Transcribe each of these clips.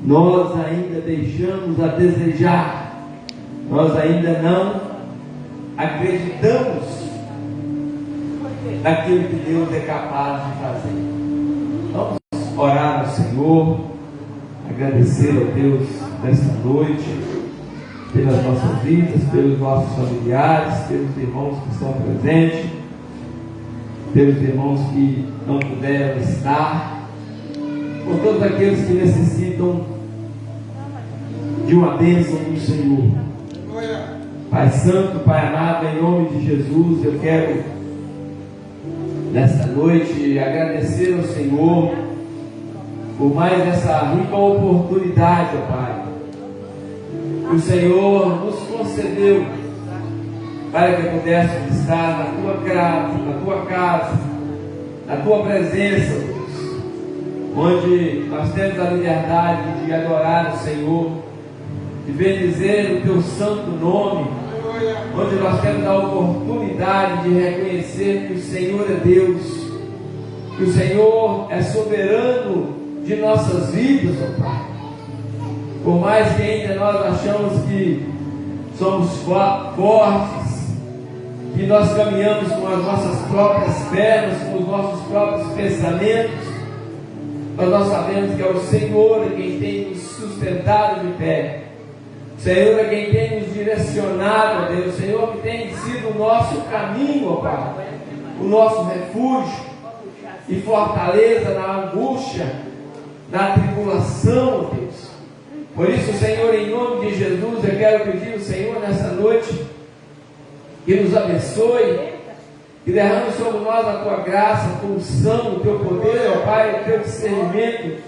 nós ainda deixamos a desejar, nós ainda não acreditamos naquilo que Deus é capaz de fazer. Vamos orar ao Senhor, agradecer a Deus nesta noite, pelas nossas vidas, pelos nossos familiares, pelos irmãos que estão presentes, pelos irmãos que não puderam estar, por todos aqueles que necessitam de uma bênção do Senhor. Pai Santo, Pai amado, em nome de Jesus, eu quero nesta noite agradecer ao Senhor por mais essa rica oportunidade, ó Pai, que o Senhor nos concedeu para que pudéssemos estar na tua casa, na tua presença, Deus, onde nós temos a liberdade de adorar o Senhor, de bendizer o teu santo nome, onde nós temos a oportunidade de reconhecer que o Senhor é Deus, que o Senhor é soberano de nossas vidas, ó Pai. Por mais que ainda nós achamos que somos fortes, que nós caminhamos com as nossas próprias pernas, com os nossos próprios pensamentos, mas nós sabemos que é o Senhor quem tem nos sustentado de pé. O Senhor é quem tem nos direcionado, ó Deus. O Senhor que tem sido o nosso caminho, ó Pai, o nosso refúgio e fortaleza na angústia, na tribulação, ó Deus. Por isso, Senhor, em nome de Jesus, eu quero pedir ao Senhor nessa noite que nos abençoe, que derrame sobre nós a tua graça, a tua unção, o teu poder, ó Pai, o teu discernimento,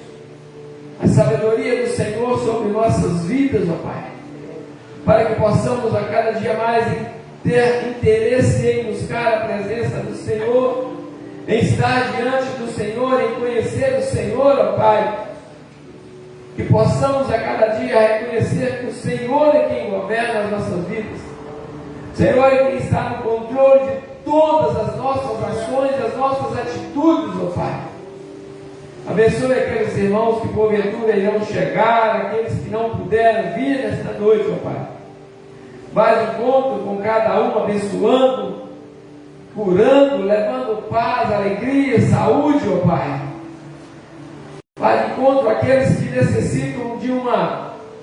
a sabedoria do Senhor sobre nossas vidas, ó Pai, para que possamos a cada dia mais ter interesse em buscar a presença do Senhor, em estar diante do Senhor, em conhecer o Senhor, ó Pai, que possamos a cada dia reconhecer que o Senhor é quem governa as nossas vidas, o Senhor é quem está no controle de todas as nossas ações, as nossas atitudes, ó Pai. Abençoe aqueles irmãos que porventura irão chegar, aqueles que não puderam vir nesta noite, ó Pai. Vai de encontro com cada um, abençoando, curando, levando paz, alegria, saúde, ó Pai. Vai de encontro àqueles que necessitam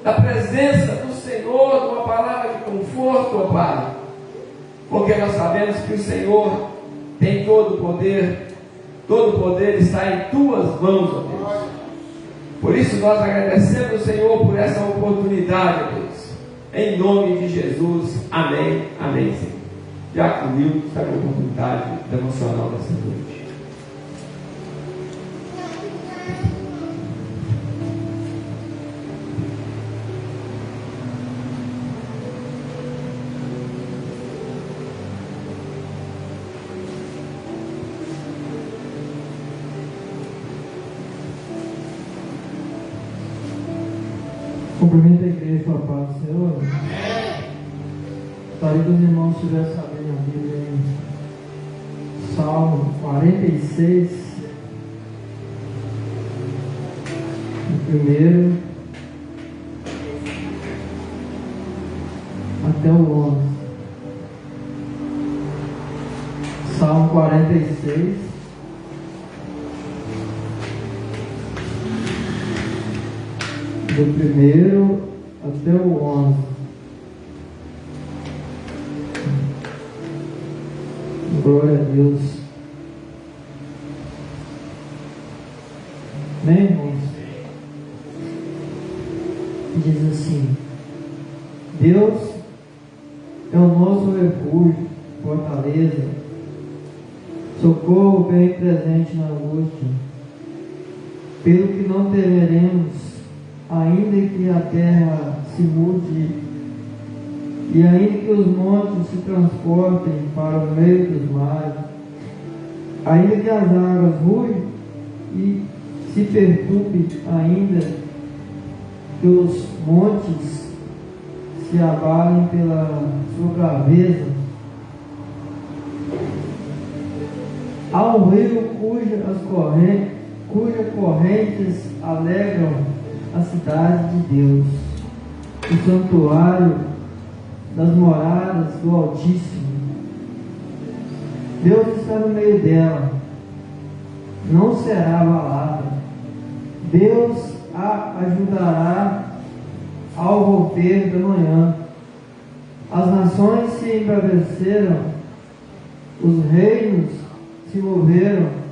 da presença do Senhor, de uma palavra de conforto, ó Pai. Porque nós sabemos que o Senhor tem todo o poder está em tuas mãos, ó Deus. Por isso nós agradecemos ao Senhor por essa oportunidade, ó Deus. Em nome de Jesus, amém, amém, Senhor. Diácono Nilton está com a oportunidade devocional dessa noite. Cumprimento a igreja com a paz do Senhor. Gostaria que os irmãos estivessem abrindo a Bíblia em Salmo 46, o primeiro até o 11. Salmo 46. Do primeiro até o 11. Glória a Deus. Amém, irmãos? Diz assim: Deus é o nosso refúgio, fortaleza, socorro bem presente na angústia. Pelo que não temeremos, ainda que a terra se mude, e ainda que os montes se transportem para o meio dos mares, ainda que as águas ruem e se perturbe, ainda que os montes se abalem pela sua braveza, há um rio cujas correntes alegram a cidade de Deus, o santuário das moradas do Altíssimo. Deus está no meio dela, não será abalada. Deus a ajudará ao romper da manhã. As nações se embraveceram, os reinos se moveram.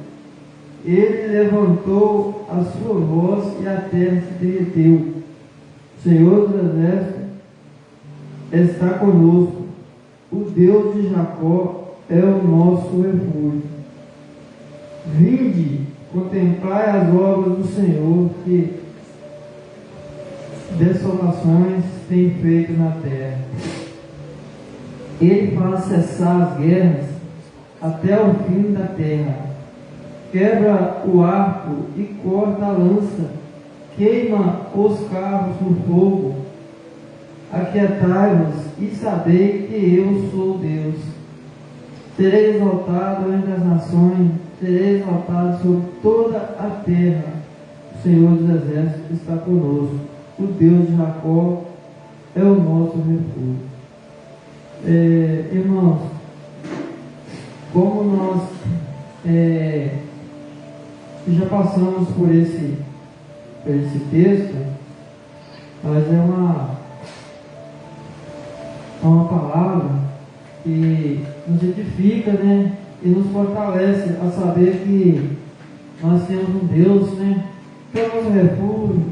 Ele levantou a sua voz e a terra se derreteu. O Senhor dos Exércitos está conosco. O Deus de Jacó é o nosso refúgio. Vinde, contemplai as obras do Senhor, que desolações tem feito na terra. Ele faz cessar as guerras até o fim da terra. Quebra o arco e corta a lança, queima os carros no fogo. Aquietai-vos e sabei que eu sou Deus. Serei exaltado entre as nações, serei exaltado sobre toda a terra. O Senhor dos Exércitos está conosco. O Deus de Jacó é o nosso refúgio. Irmãos, como nós já passamos por esse texto, mas é uma palavra que nos edifica, né? E nos fortalece a saber que nós temos um Deus, né? Que é o nosso refúgio,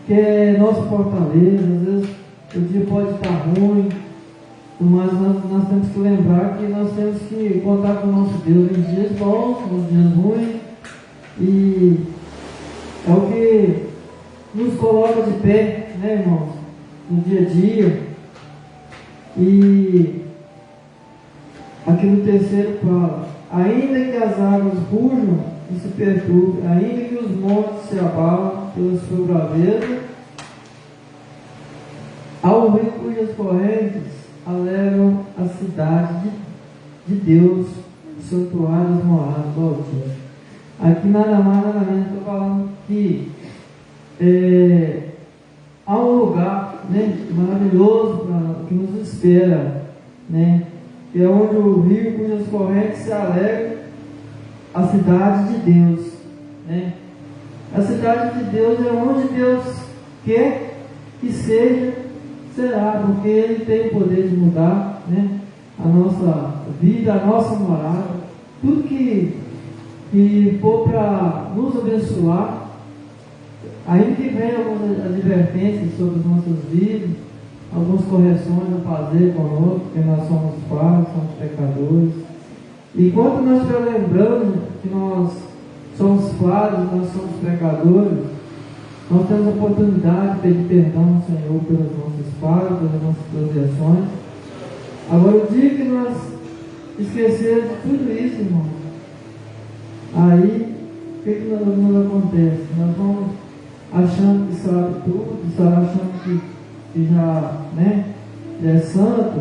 que é nossa fortaleza. Às vezes o dia pode estar ruim, mas nós temos que lembrar que nós temos que contar com o nosso Deus nos dias bons, nos dias ruins, e é o que nos coloca de pé, né, irmãos, no dia a dia. E aqui no terceiro fala: ainda que as águas rujam e se perturbem, ainda que os montes se abalam pela sua braveza, ao rio cujas correntes alegram a cidade de Deus, o santuário das moradas do Altíssimo. Aqui nada mais, nada menos, estou falando que há um lugar, né, maravilhoso que nos espera, né, que é onde o rio cujas correntes se alegram a cidade de Deus, né. A cidade de Deus é onde Deus quer que será, porque Ele tem o poder de mudar, né, a nossa vida, a nossa morada, tudo que for para nos abençoar, ainda que venham algumas advertências sobre as nossas vidas, algumas correções a fazer conosco, porque nós somos falhos, somos pecadores. E enquanto nós estivermos lembrando que nós somos falhos, nós somos pecadores, nós temos a oportunidade de pedir perdão ao Senhor pelas nossas falhas, pelas nossas transgressões. Agora, o dia que nós esquecermos de tudo isso, irmão, aí o que nos acontece? Nós vamos achando que sabe tudo, achando que já, né, já é santo.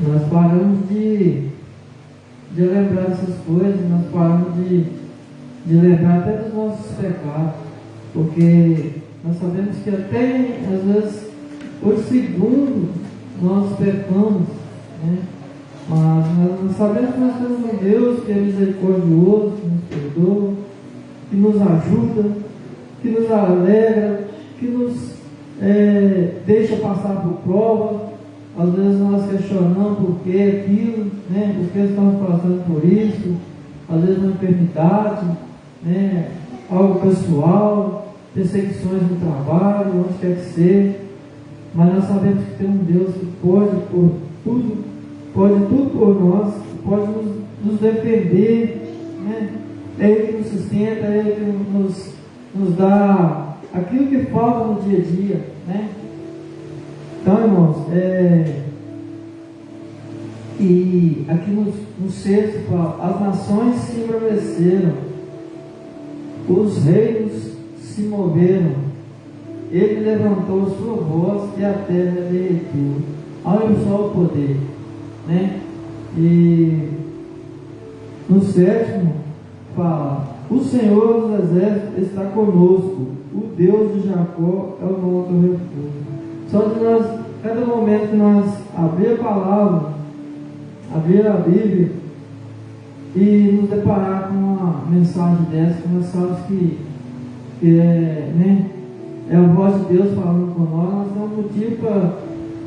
Nós paramos de lembrar dessas coisas, nós paramos de lembrar até dos nossos pecados, porque nós sabemos que até às vezes por segundo nós pecamos, né? Mas nós sabemos que nós temos um Deus que é misericordioso, que nos perdoa, que nos ajuda, que nos alegra, que nos deixa passar por prova. Às vezes nós questionamos por que aquilo, né? Por que estamos passando por isso, às vezes uma enfermidade, né? Algo pessoal, perseguições no trabalho, onde quer que seja. Mas nós sabemos que tem um Deus que pode tudo por nós, pode nos defender, né? É Ele que nos sustenta, é Ele que nos dá aquilo que falta no dia a dia, né? Então, irmãos, e aqui no sexto fala: as nações se embraveceram, os reinos se moveram, Ele levantou a sua voz e a terra derreteu. Olha só o poder, né? E no sétimo fala: o Senhor dos Exércitos está conosco, o Deus de Jacó é o nosso refúgio. Só de nós, cada momento que nós abrir a palavra, abrir a Bíblia e nos deparar com uma mensagem dessa, que nós sabemos que é a voz de Deus falando com nós temos motivo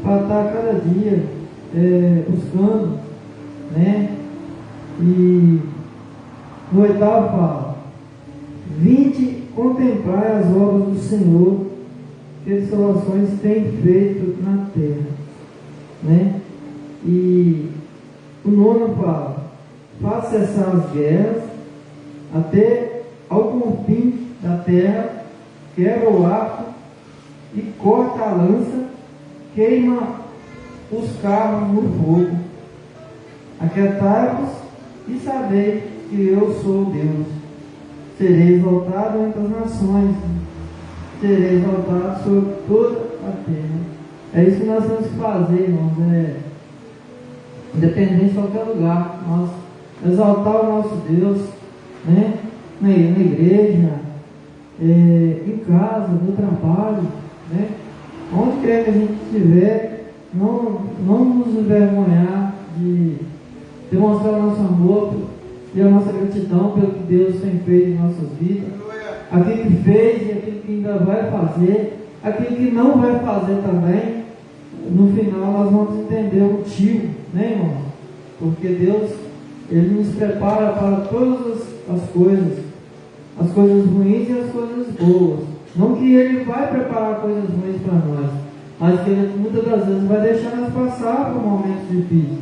para estar cada dia buscando, né? E no 8º fala: vinde contemplar as obras do Senhor, que as salvações tem feito na terra, né? E o 9 fala: faz cessar as guerras até ao confim da terra, quebra o arco e corta a lança, queima os carros no fogo. Aquietai-vos e sabei que eu sou Deus. Serei exaltado entre as nações, serei exaltado sobre toda a terra. É isso que nós temos que fazer, irmãos. Independente de qualquer lugar, nós exaltar o nosso Deus, né? Na igreja, em casa, no trabalho, né? Onde quer que a gente estiver, não nos envergonhar de demonstrar o nosso amor e a nossa gratidão pelo que Deus tem feito em nossas vidas, aquilo que fez e aquilo que ainda vai fazer, aquilo que não vai fazer também. No final nós vamos entender o motivo, né, irmão? Porque Deus, Ele nos prepara para todas as coisas ruins e as coisas boas. Não que Ele vai preparar coisas ruins para nós, mas que Ele muitas das vezes vai deixar nós passar por momentos difíceis,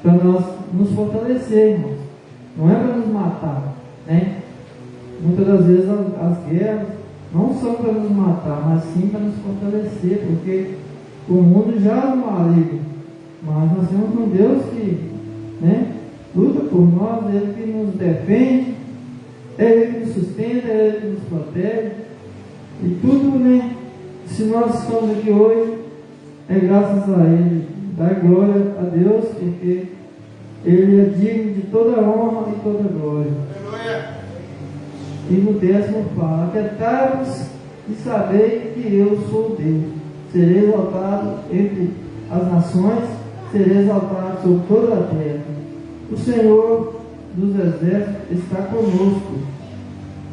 para nós nos fortalecer, irmãos. Não é para nos matar, né? Muitas das vezes as guerras não são para nos matar, mas sim para nos fortalecer, porque o mundo já é maligno, mas nós temos um Deus que, né, luta por nós, Ele que nos defende, é Ele que nos sustenta, é Ele que nos protege. E tudo, né, se nós estamos aqui hoje, é graças a Ele. Dá glória a Deus, porque Ele é digno de toda honra e toda glória. E no 10º fala: aquietai-vos e sabei que eu sou Deus. Serei exaltado entre as nações, serei exaltado sobre toda a terra. O Senhor dos exércitos está conosco.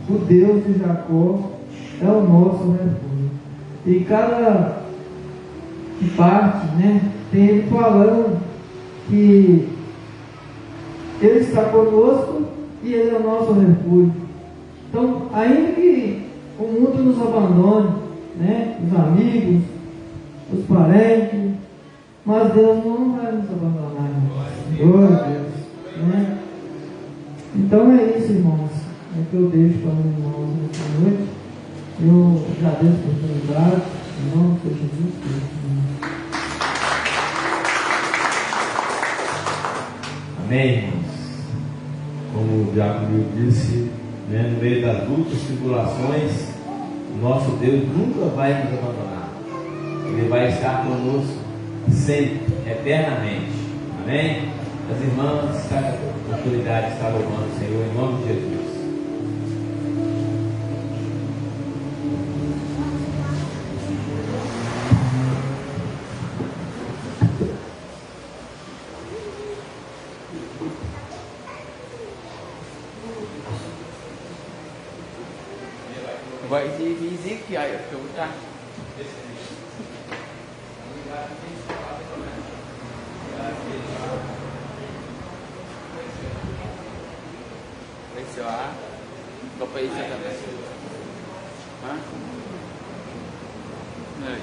O Deus de Jacó é o nosso refúgio. E cada parte, né, tem ele falando que Ele está conosco e Ele é o nosso refúgio. Então, ainda que o mundo nos abandone, né, os amigos, os parentes, mas Deus não vai nos abandonar. Glória a Deus, né? Então é isso, irmãos. É o que eu deixo para os irmãos nessa noite. Eu agradeço a oportunidade, em nome de Jesus Cristo. Amém, irmãos. Como o Diácono disse, né, no meio das lutas, tribulações, nosso Deus nunca vai nos abandonar. Ele vai estar conosco sempre, eternamente. Amém? As irmãs, cada oportunidade está louvando o Senhor em nome de Jesus. Vậy thì giết vậy chúng ta bây giờ có bây giờ là hả này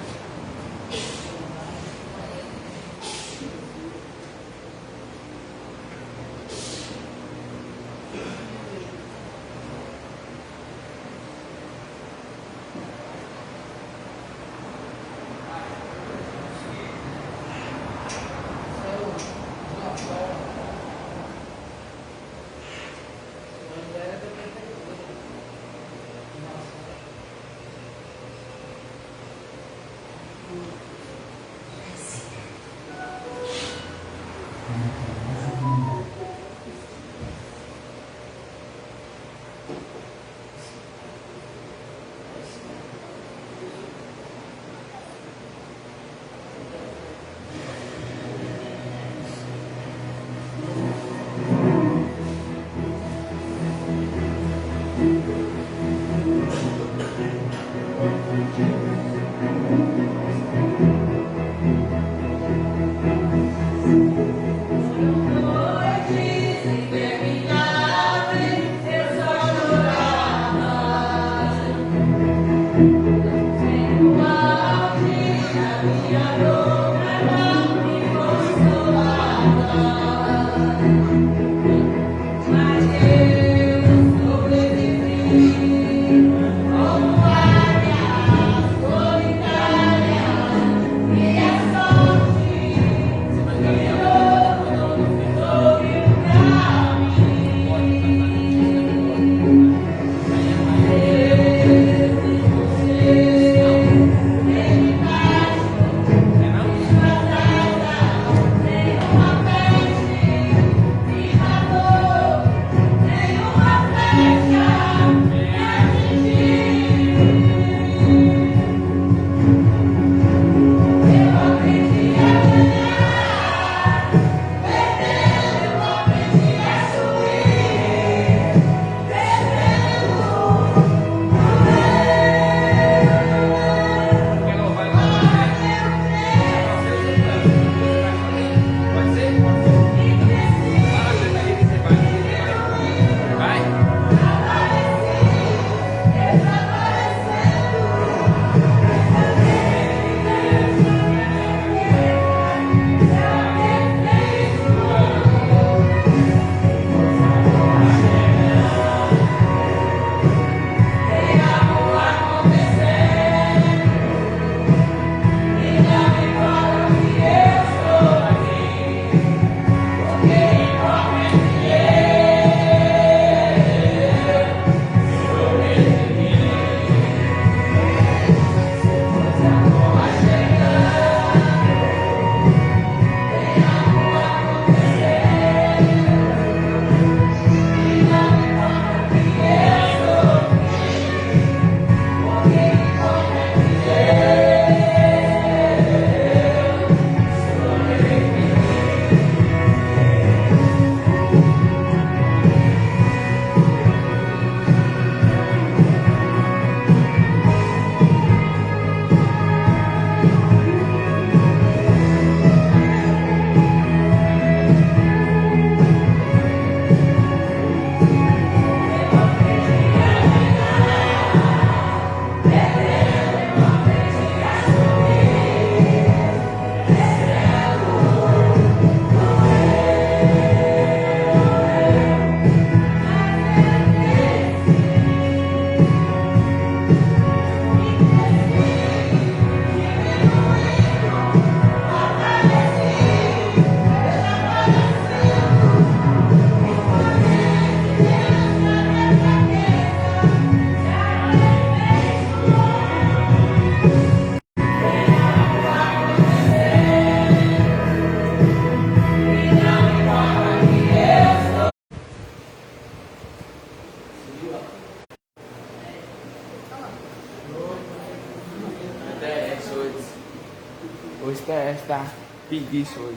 Está preguiça hoje.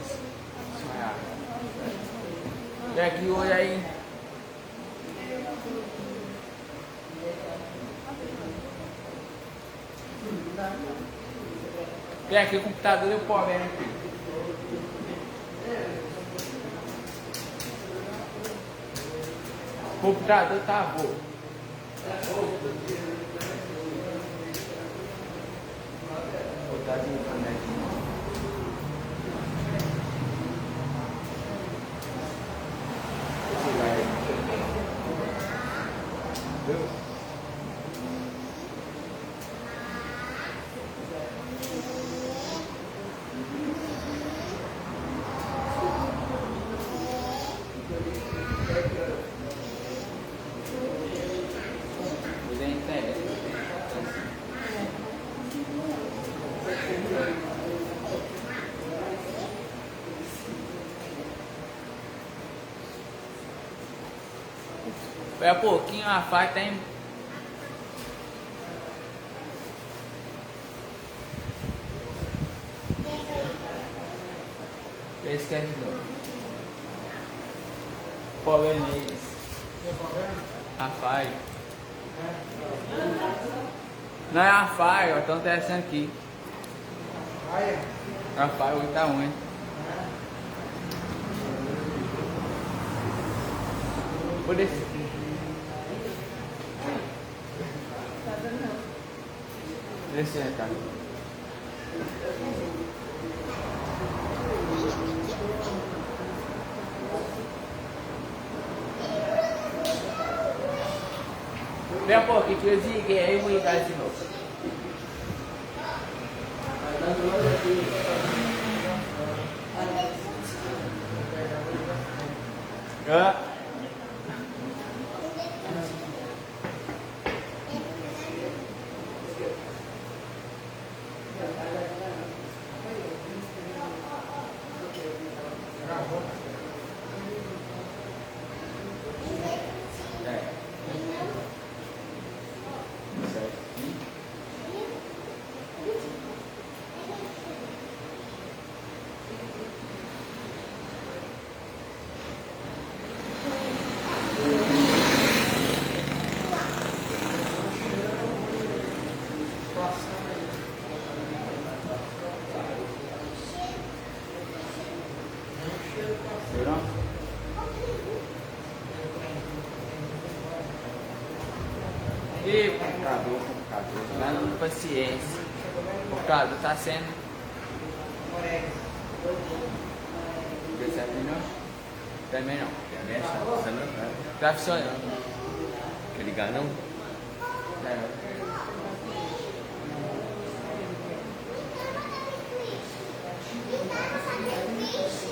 Sonhar. Vem aqui hoje aí. Vem aqui o computador e o pó, vem aqui. O computador tá bom. Vou botar de internet. Foi a pouquinho a faca tem. Esquece de novo. Polonês. A faca. Não é a Fire, estão testando aqui. A Fire hoje tá ruim. Vou descer. Descer, tá? Vem um pouquinho que eu desliguei aí e vou ligar de novo. E computador, dando paciência. O computador tá sendo. Percebe não? Também não. Tá funcionando. Quer ligar não?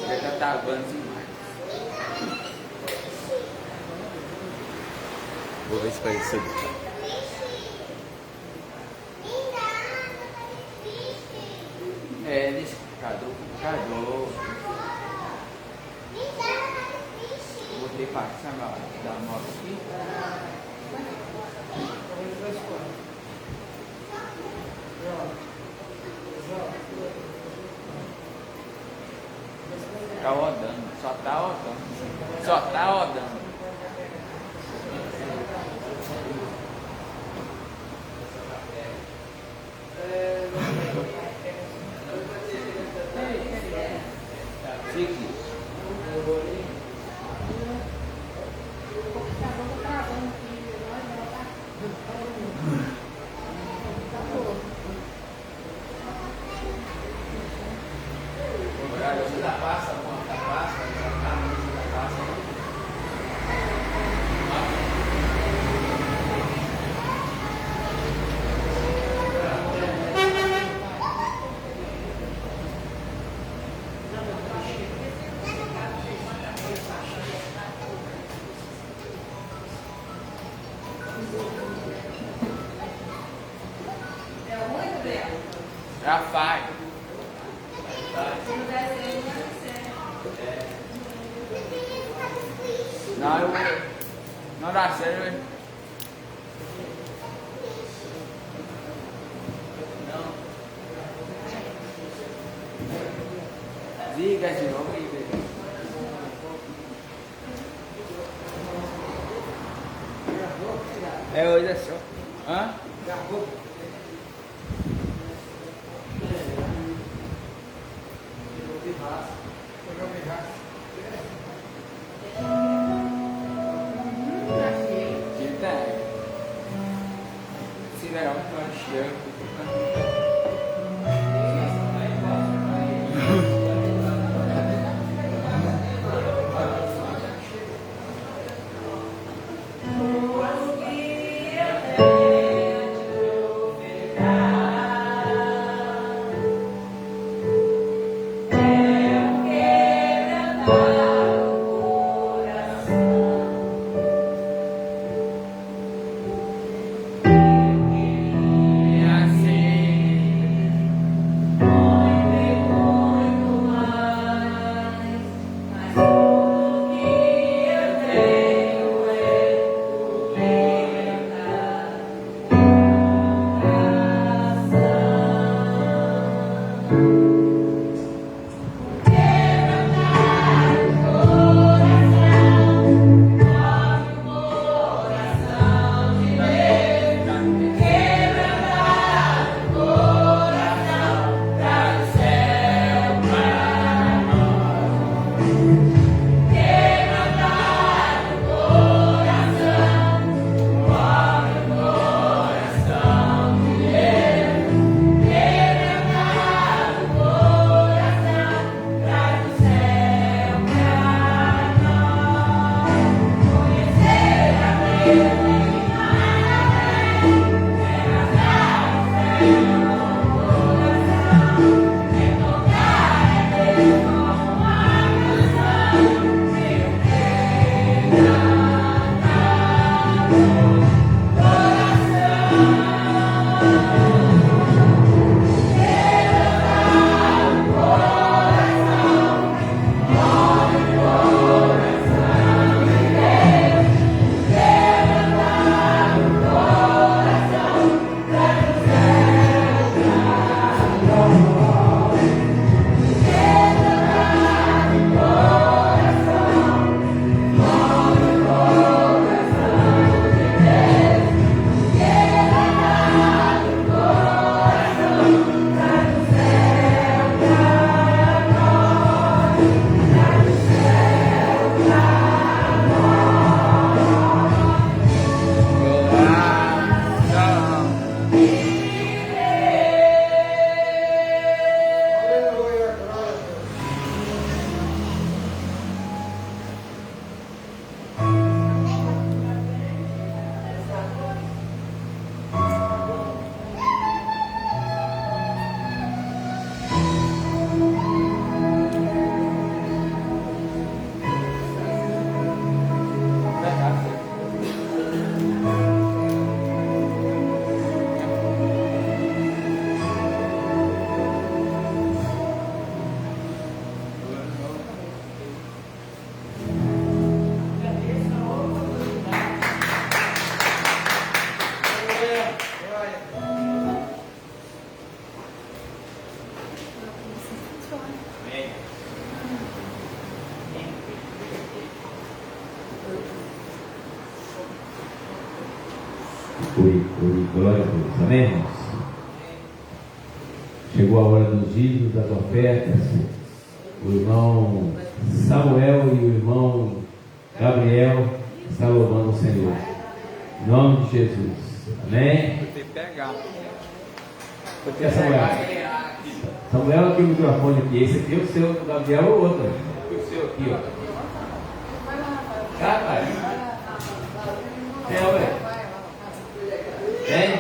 Já tá travando demais. Vou ver se vai subir. É, deixa o computador. Botei pra cima da moto aqui. Tá rodando, só tá rodando. Só tá rodando. Fique. Já faz. Não, não dá certo. Não. Liga de novo aí, velho. É hoje é só. Hã? Assim Oi, glória a Deus. Amém, irmãos? Chegou a hora dos dízimos, das ofertas. O irmão Samuel e o irmão Gabriel estão louvando o Senhor. Em nome de Jesus. Amém? Vou ter que pegar. Porque é Samuel. Samuel, aqui o microfone aqui. Esse aqui é o seu, o Gabriel ou o outro? O seu aqui, ó. Tá, pai? Ué. Vem.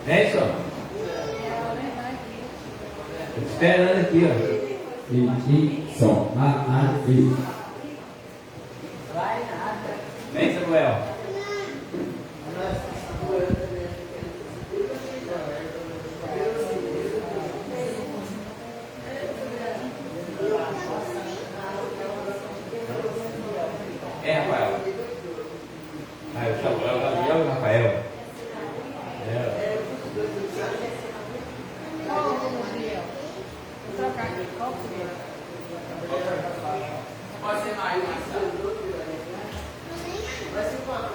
Vem, só. Estou esperando aqui, ó. E som. Vem, Samuel. Rafael. O Samuel, o Gabriel e o Rafael. Pode ser mais, vai ser uma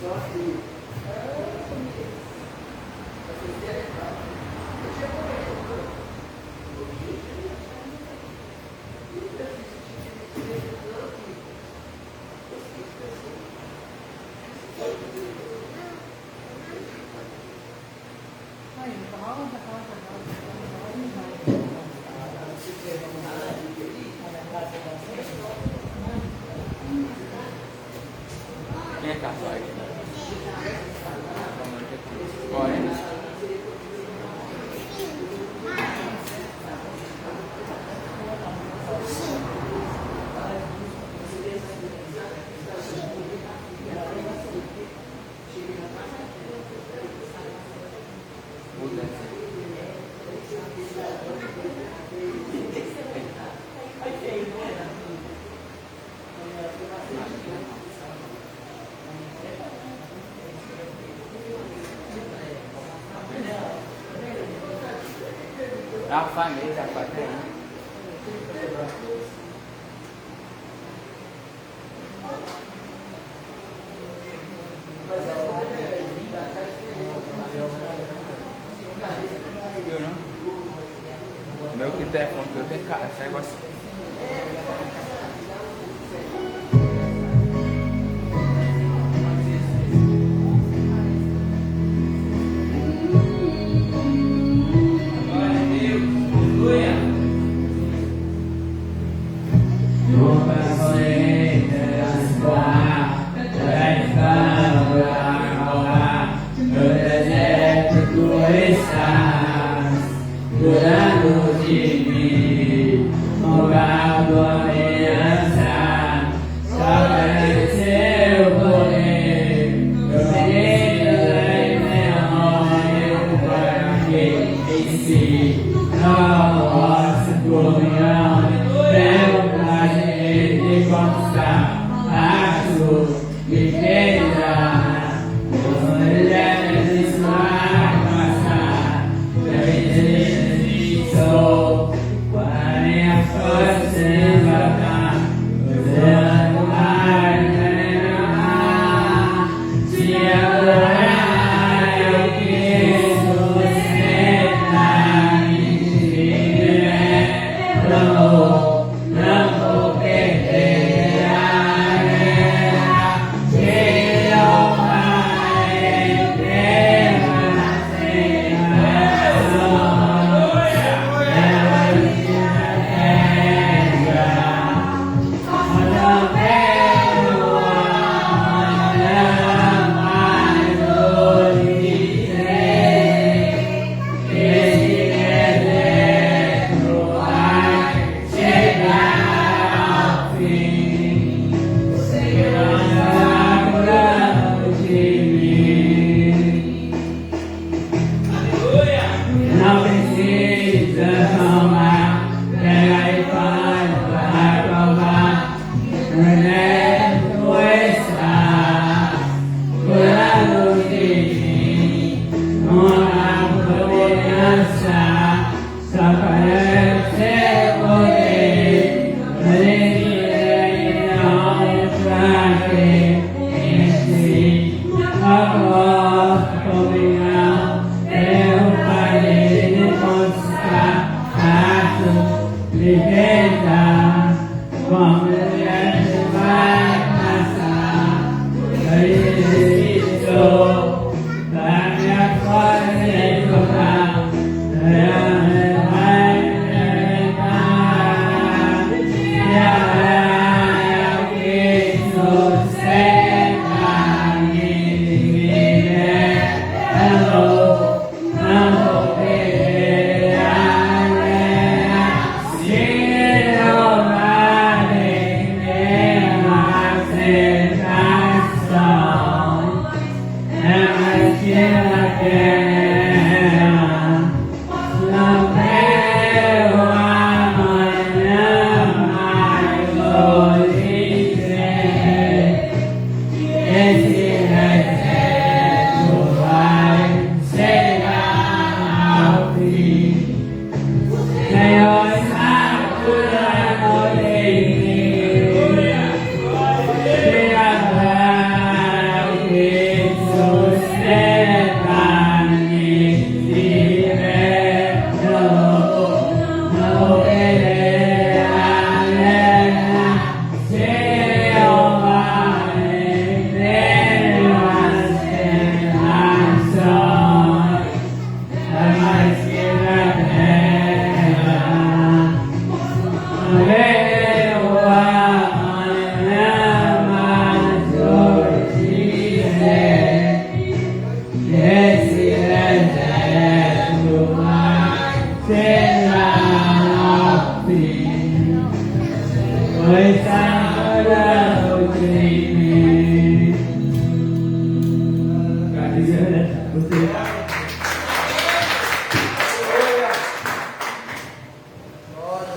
eu acho que esse Vem cá, vai. Bora. A família, a família. Eu não. Meu que telefone que eu tenho cara, esse negócio.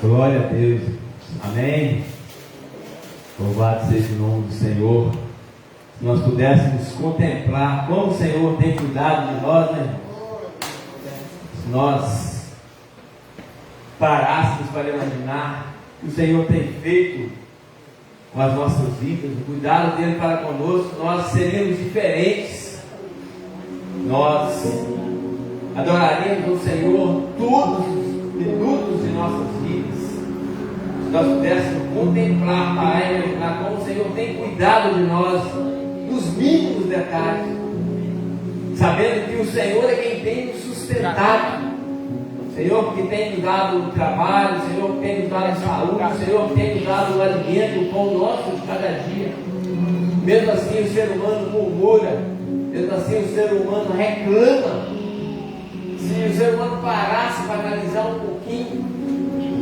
Glória a Deus. Amém. Louvado seja o nome do Senhor. Se nós pudéssemos contemplar como o Senhor tem cuidado de nós, né? Se nós parássemos para imaginar o que o Senhor tem feito com as nossas vidas, o cuidado dele para conosco, nós seríamos diferentes. Nós adoraríamos o Senhor todos os minutos de nossas vidas. Se nós pudéssemos contemplar, parar e imaginar como o Senhor tem cuidado de nós nos mínimos detalhes, sabendo que o Senhor é quem tem nos sustentado, o Senhor que tem nos dado o trabalho, o Senhor que tem nos dado a saúde, o Senhor que tem nos dado o alimento, o pão nosso de cada dia. Mesmo assim o ser humano murmura, mesmo assim o ser humano reclama. Se o ser humano parasse para analisar um pouquinho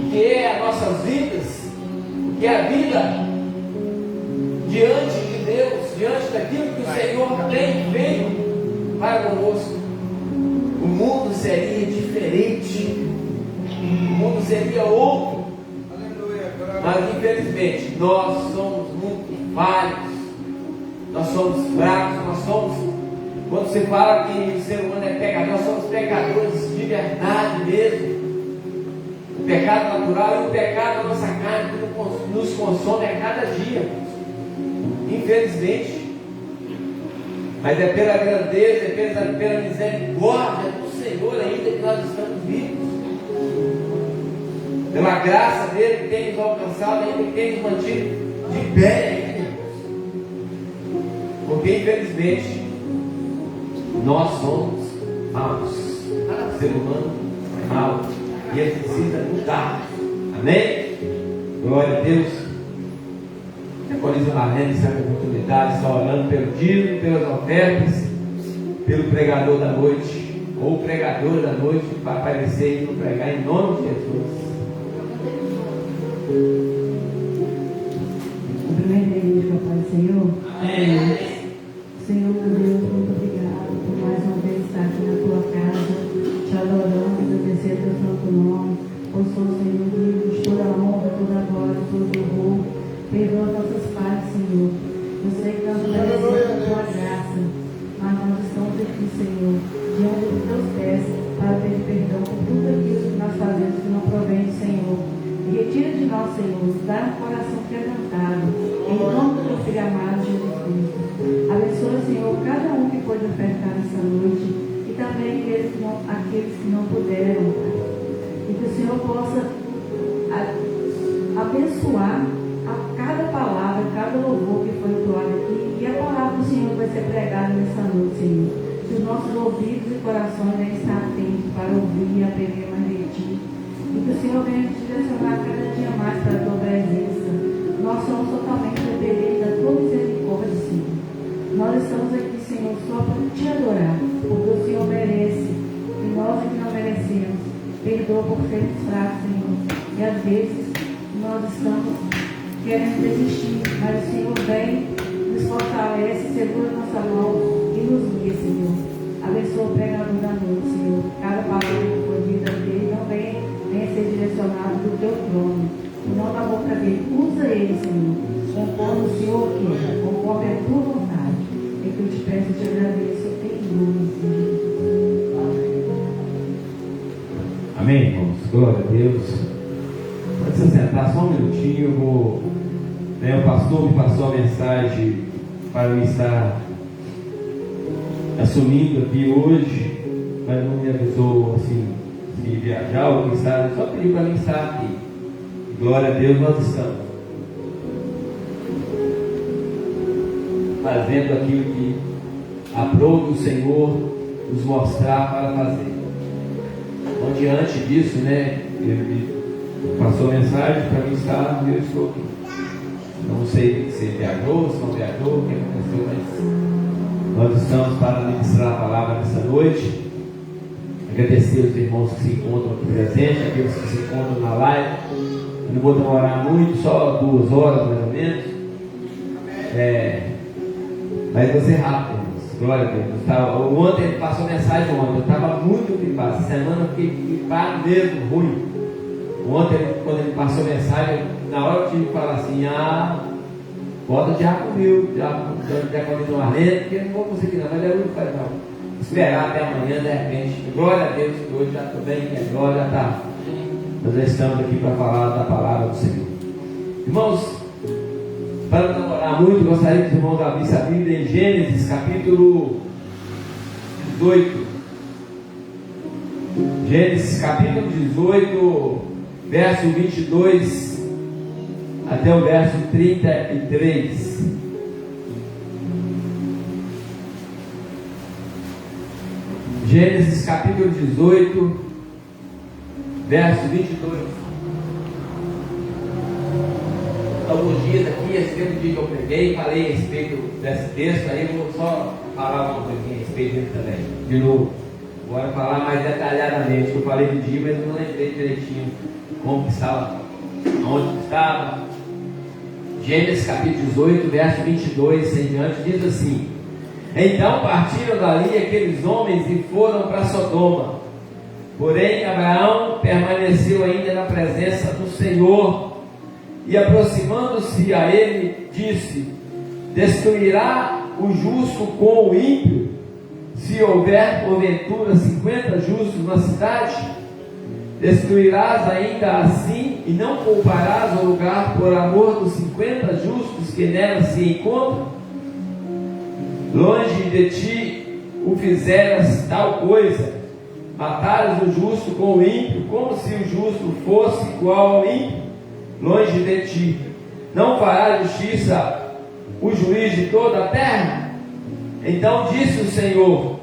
o que é as nossas vidas, o que é a vida diante de Deus, diante daquilo que o Senhor tem feito para conosco, o mundo seria diferente, o mundo seria outro. Mas infelizmente nós somos muito falhos, nós somos fracos, nós somos, quando se fala que o ser humano é pecador, nós somos pecadores de verdade mesmo. O pecado natural e o pecado da nossa carne que nos consome a cada dia, infelizmente. Mas é pela grandeza, é pela misericórdia do Senhor ainda que nós estamos vivos, pela graça dele que tem nos alcançado, ainda que tem nos mantido de pé ainda. Porque infelizmente nós somos maus, ser humano é mau e ele precisa mudar. Amém? Glória a Deus. Decoriza Marlene essa oportunidade, só orando pelo dízimo, pelas ofertas, pelo pregador da noite, ou pregador da noite, para aparecer e nos pregar em nome de Jesus. Cumprimento a igreja, Pai Senhor. Amém. Senhor, meu Deus, muito obrigado por mais uma vez estar aqui na tua casa, te adorando, agradecer teu santo nome, pois sou o Senhor Deus, toda a honra, toda a glória, todo o louvor. Perdoa nossas falhas, Senhor. Eu sei que nós não merecemos a tua graça, mas nós estamos aqui, Senhor, diante dos teus pés, para pedir perdão por tudo aquilo que nós fazemos que não provém do Senhor. E retira de nós, Senhor, nos dá um coração quebrantado, em nome do teu Filho amado, Jesus Cristo. Abençoa, Senhor, cada um que pôde ofertar nessa noite e também aqueles que não puderam, Pai. E que o Senhor possa abençoar a cada palavra, cada louvor que foi entoado aqui e a palavra do Senhor vai ser pregada nessa noite, Senhor. que os nossos ouvidos e corações devem estar atentos para ouvir e aprender mais de Ti. E que o Senhor venha nos direcionar cada dia mais para a Tua presença. Nós somos totalmente dependentes da Tua misericórdia, Senhor. Nós estamos aqui, Senhor, só para Te adorar, porque o Senhor merece. E nós que não merecemos. Perdoa por sermos fracos, Senhor. E às vezes nós estamos querendo desistir, mas o Senhor vem, nos fortalece, segura nossa mão e nos guia, Senhor. Abençoa o pregador da noite, Senhor. Cada palavra que for dita dele não venha ser direcionado do Teu trono. E não da boca dele. Usa ele, Senhor, conforme o Senhor quer, conforme a Tua vontade. É que eu te peço e te agradeço em nome de Jesus. Amém, irmãos? Glória a Deus. Pode se sentar só um minutinho. O pastor me passou a mensagem para eu estar assumindo aqui hoje, mas não me avisou assim, se viajar ou estar, só pediu para mim estar aqui. Glória a Deus, nós estamos fazendo aquilo que aprove o Senhor nos mostrar para fazer. Então, diante disso, ele me passou a mensagem para mim estar, e eu estou aqui. Não sei se viajou, se não viajou, o que aconteceu, mas nós estamos para ministrar a palavra nessa noite. Agradecer os irmãos que se encontram aqui presentes, aqueles que se encontram na live. Eu não vou demorar muito, só 2 horas mais ou menos. Mas vai ser rápido, irmãos. Glória a Deus. Ontem ele passou mensagem ontem. Eu estava muito gripado. Essa semana eu fiquei gripado mesmo, ruim. Ontem, quando ele passou mensagem, na hora eu tive que falar assim: bota o diabo comigo, diaconino Arlene, porque eu não vou conseguir não, mas eu não faz não. Esperar até amanhã, de repente. Glória a Deus, que hoje já estou bem, que a glória está. Nós já estamos aqui para falar da palavra do Senhor. Irmãos, para não demorar muito, gostaria que os irmãos abrissem a Bíblia em Gênesis, capítulo 18. Gênesis, capítulo 18, verso 22 até o verso 33. Gênesis capítulo 18, verso 22. Alguns dias aqui, esse mesmo dia que eu preguei, falei a respeito desse texto, aí eu vou só falar uma coisinha a respeito dele também, de novo. Agora falar mais detalhadamente, que eu falei no dia, mas eu não lembrei direitinho como estava, onde estava. Gênesis capítulo 18, verso 22 em diante, diz assim: Então partiram dali aqueles homens e foram para Sodoma. Porém Abraão permaneceu ainda na presença do Senhor, e aproximando-se a ele, disse: Destruirá o justo com o ímpio, se houver porventura 50 justos na cidade? Destruirás ainda assim, e não pouparás o lugar por amor dos 50 justos que nela se encontram? Longe de ti o fizeras tal coisa, mataras o justo com o ímpio, como se o justo fosse igual ao ímpio. Longe de ti, não fará justiça o juiz de toda a terra? Então disse o Senhor: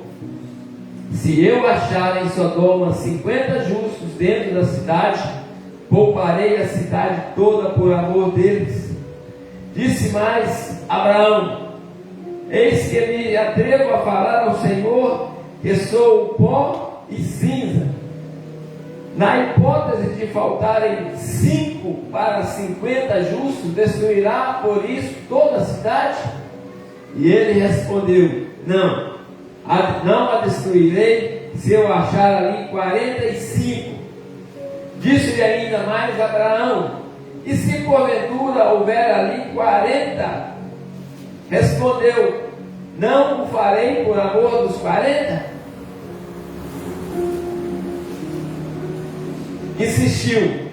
Se eu achar em Sodoma 50 justos dentro da cidade, pouparei a cidade toda por amor deles. Disse mais Abraão: Eis que me atrevo a falar ao Senhor, que sou o pó e cinza. Na hipótese de faltarem 5 para 50 justos, destruirá por isso toda a cidade? E ele respondeu: Não a destruirei, se eu achar ali 45. Disse-lhe ainda mais Abraão: E se porventura houver ali 40? Respondeu: Não o farei por amor dos 40? Insistiu: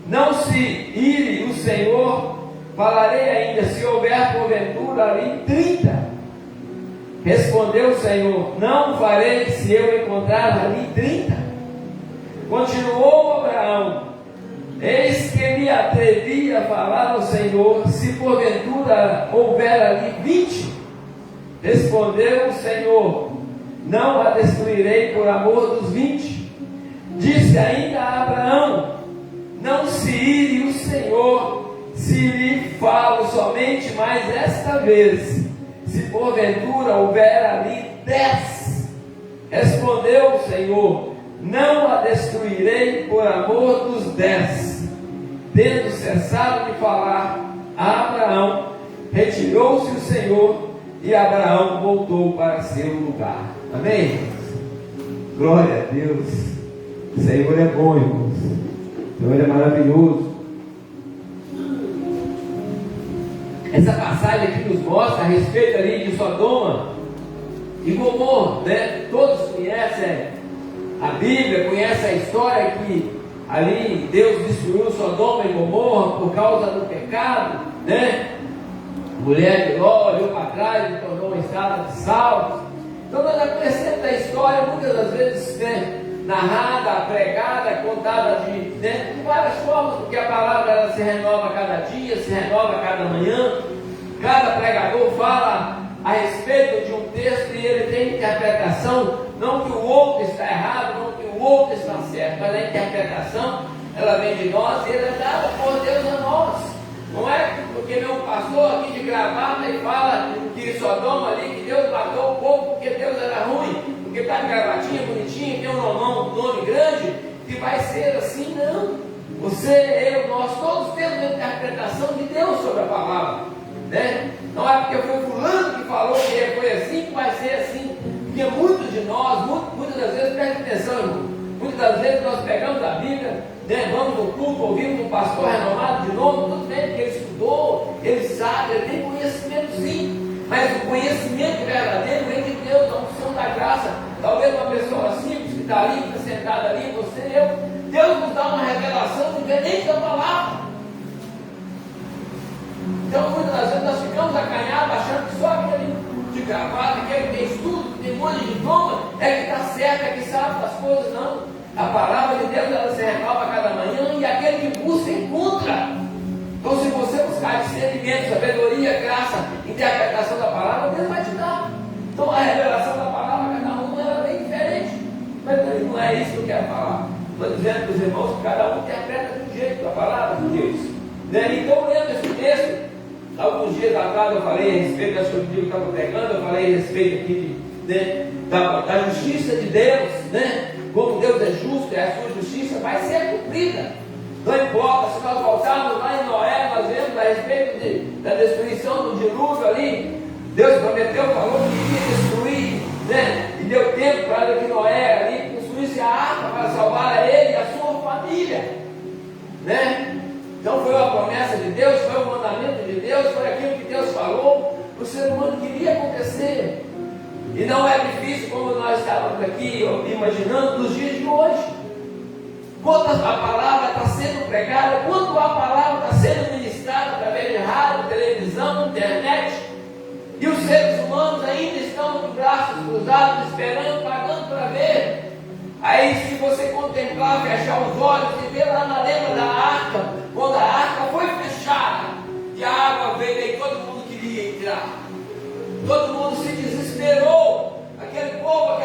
Não se ire o Senhor, falarei ainda, se houver porventura ali 30. Respondeu o Senhor: Não o farei, se eu encontrar ali 30. Continuou Abraão: Eis que me atrevi a falar ao Senhor, se porventura houver ali 20. Respondeu o Senhor: não a destruirei por amor dos 20. Disse ainda a Abraão: não se ire o Senhor, se lhe falo somente mais esta vez, se porventura houver ali 10. Respondeu o Senhor: não a destruirei por amor dos 10. Tendo cessado de falar a Abraão, retirou-se o Senhor, e Abraão voltou para seu lugar. Amém? Glória a Deus. O Senhor é bom, irmãos. O Senhor é maravilhoso. Essa passagem aqui nos mostra a respeito ali de Sodoma e Gomorra, né? Todos conhecem a Bíblia, conhecem a história que ali Deus destruiu Sodoma e Gomorra por causa do pecado, né? A mulher de Ló olhou para trás e tornou uma estrada de sal. Então nós já conhecemos a história, muitas das vezes, né, narrada, pregada, contada de várias formas, porque a palavra ela se renova a cada dia, se renova a cada manhã. Cada pregador fala a respeito de um texto e ele tem interpretação, não que o outro está errado, não que o outro está certo, mas a interpretação ela vem de nós e ela é dada por Deus a nós. Não é porque meu pastor aqui de gravata e fala que Sodoma ali, que Deus matou o povo porque Deus era ruim, porque está de gravatinha, bonitinha, tem um nome grande, que vai ser assim. Não. Você, eu, nós todos temos a interpretação de Deus sobre a palavra, né? Não é porque foi fulano que falou que foi assim que vai ser assim. Porque muitos de nós, muitas das vezes, preste atenção, irmão, muitas das vezes nós pegamos a Bíblia, né, vamos no culto, ouvimos um pastor renomado de nome, tudo bem, porque ele estudou, ele sabe, ele tem conhecimento sim, mas o conhecimento verdadeiro vem de Deus, a unção da graça. Talvez uma pessoa simples que está ali, que está sentada ali, você e eu, Deus nos dá uma revelação diferente da palavra. Então muitas das vezes nós ficamos acanhados achando que só aquele de gravata, aquele que tem estudo, que tem um monte de diploma, é que está certo, é que sabe das coisas. Não. A palavra de Deus ela se renova a cada manhã e aquele que busca encontra. Então se você buscar discernimento, sabedoria, graça, interpretação da palavra, Deus vai te dar. Então a revelação da palavra, cada um ela é bem diferente. Mas não é isso que eu quero falar. Estou dizendo para os irmãos que cada um interpreta de um jeito a palavra de Deus. Né? Então lendo esse texto, alguns dias atrás eu falei a respeito da sua que estava pregando, eu falei a respeito aqui da justiça de Deus, né? Como Deus é justo e a sua justiça vai ser cumprida. Não importa, se nós voltarmos lá em Noé, nós vemos a respeito da destruição do dilúvio ali. Deus prometeu, falou que iria destruir, né? E deu tempo para que Noé ali construísse a arca para salvar a ele e a sua família, né? Então foi uma promessa de Deus, foi um mandamento de Deus, foi aquilo que Deus falou, o ser humano queria acontecer. E não é difícil como nós estávamos aqui imaginando nos dias de hoje. Quanto a palavra está sendo pregada, quanto a palavra está sendo ministrada através de rádio, televisão, internet, e os seres humanos ainda estão de braços cruzados, esperando, pagando para ver. Aí se você contemplar, fechar os olhos e ver lá na lembra da arca, quando a arca foi fechada, e a água veio, aí todo mundo queria entrar, todo mundo se desesperou, aquele povo,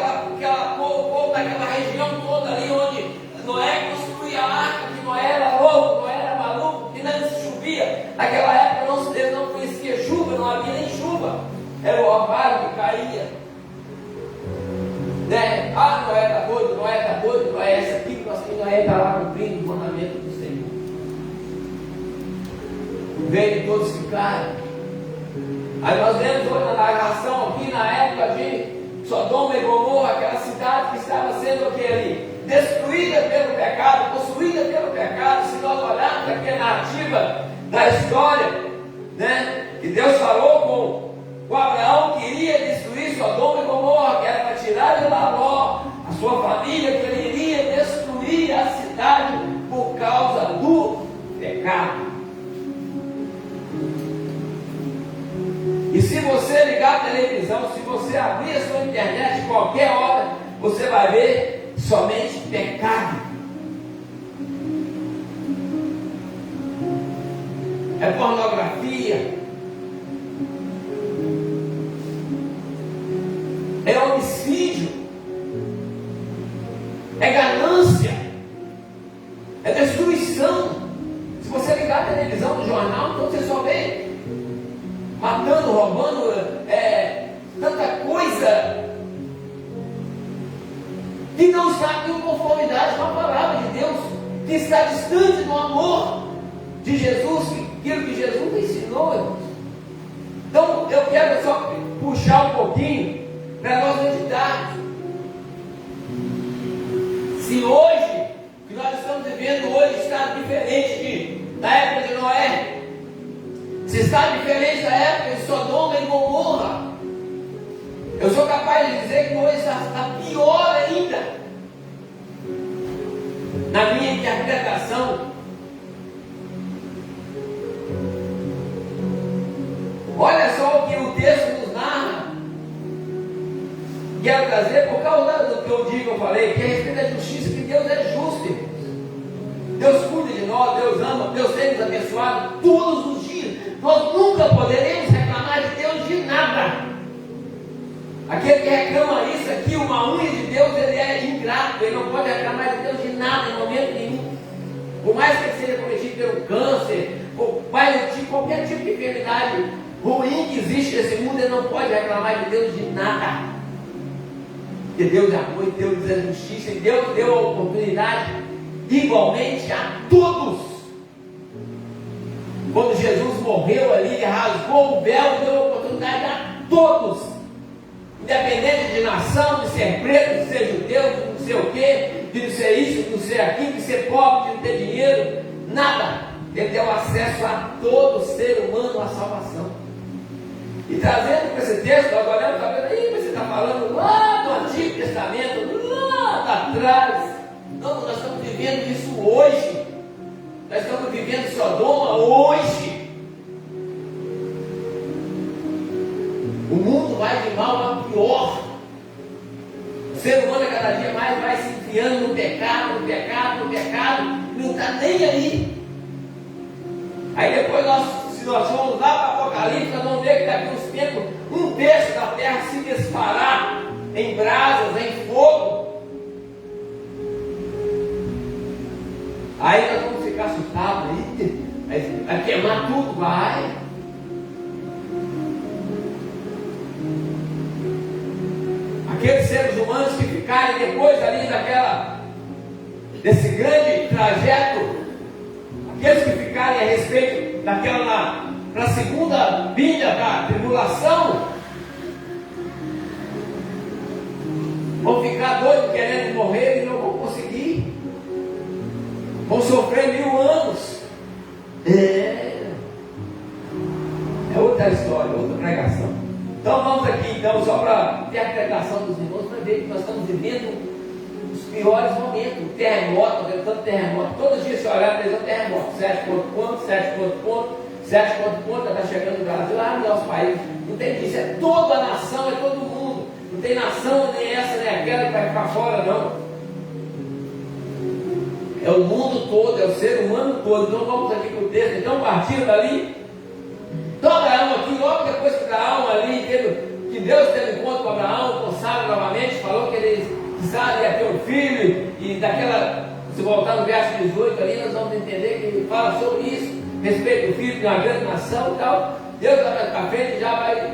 povo daquela região toda ali onde Noé construía a arca, que Noé era louco, Noé era maluco, que não chovia, naquela época não conhecia chuva, não havia nem chuva, era o orvalho que caía, né? Ah, Noé está doido, Noé é essa aqui, Noé está lá cumprindo o mandamento do Senhor. Veio todos ficaram. Aí nós vemos hoje na narração aqui na época de Sodoma e Gomorra, aquela cidade que estava sendo ali, destruída pelo pecado, possuída pelo pecado. Se nós olharmos aqui a narrativa da história, né? Que Deus falou com Abraão que iria destruir Sodoma e Gomorra, que era para tirar de lá Ló, a sua família, que ele iria destruir a cidade por causa do pecado. E se você ligar a televisão, se você abrir a sua internet qualquer hora, você vai ver somente pecado. É pornografia, é homicídio, é ganância, é destruição. Se você ligar a televisão no jornal, então você só vê matando, roubando, tanta coisa que não está em conformidade com a palavra de Deus, que está distante do amor de Jesus, aquilo que Jesus ensinou, irmãos. Então eu quero só puxar um pouquinho para nós meditarmos. Se hoje, o que nós estamos vivendo hoje está diferente da época de Noé, se está diferente da época de Sodoma e Gomorra, eu sou capaz de dizer que hoje está pior ainda. Na minha interpretação, olha só o que o texto nos narra. Quero trazer por causa do que eu falei, que a respeito da justiça, que Deus é justo, irmãos. Deus cuida de nós, Deus ama, Deus tem nos abençoado todos os dias. Nós nunca poderemos reclamar de Deus de nada. Aquele que reclama isso aqui, uma unha de Deus, ele é ingrato, ele não pode reclamar de Deus de nada em momento nenhum. Por mais que ele seja cometido pelo câncer, ou qualquer tipo de enfermidade ruim que existe nesse mundo, ele não pode reclamar de Deus de nada. Porque Deus é amor e Deus é justiça, e Deus deu a oportunidade igualmente a todos. Quando Jesus morreu ali, ele rasgou o véu e deu a oportunidade a todos, independente de nação, de ser preto, de ser judeu, de não sei o quê, de não ser isso, de não ser aquilo, de ser pobre, de não ter dinheiro, nada. Ele deu acesso a todo ser humano à salvação. E trazendo para esse texto, nós olhamos e estamos vendo aí, mas você está falando lá do Antigo Testamento, lá atrás. Não, nós estamos vivendo isso hoje. Nós estamos vivendo Sodoma hoje. O mundo vai de mal a pior. O ser humano cada dia mais vai se enfiando no pecado, e não está nem aí. Aí depois se nós formos lá para o Apocalipse, nós vamos ver que daqui a uns tempos, um terço da terra se disparar em brasas, em fogo. Aí nós vamos ficar assustados, vai queimar tudo, vai. Aqueles seres humanos que ficarem depois ali desse grande trajeto, aqueles que ficarem a respeito daquela, na segunda vinda da tribulação, vão ficar doidos querendo morrer e não vão conseguir, vão sofrer 1000 anos. É outra história, outra pregação. Então vamos aqui, só para ter a interpretação dos irmãos, para ver que nós estamos vivendo os piores momentos. O terremoto, tanto terremoto, todos os dias se olhar para eles, terremoto, 7 pontos, está chegando no Brasil, no nosso país. Não tem isso, é toda a nação, é todo mundo. Não tem nação, nem essa, nem aquela que vai ficar fora, não. É o mundo todo, é o ser humano todo. Então vamos aqui para o texto. Então partindo dali, então Abraão aqui, logo depois que Abraão ali, que Deus teve encontro com Abraão, com Sara novamente, falou que ele Sara ia ter um filho, e se voltar no verso 18 ali, nós vamos entender que ele fala sobre isso, respeito do filho de uma grande nação e tal. Deus vai mais para frente, já vai.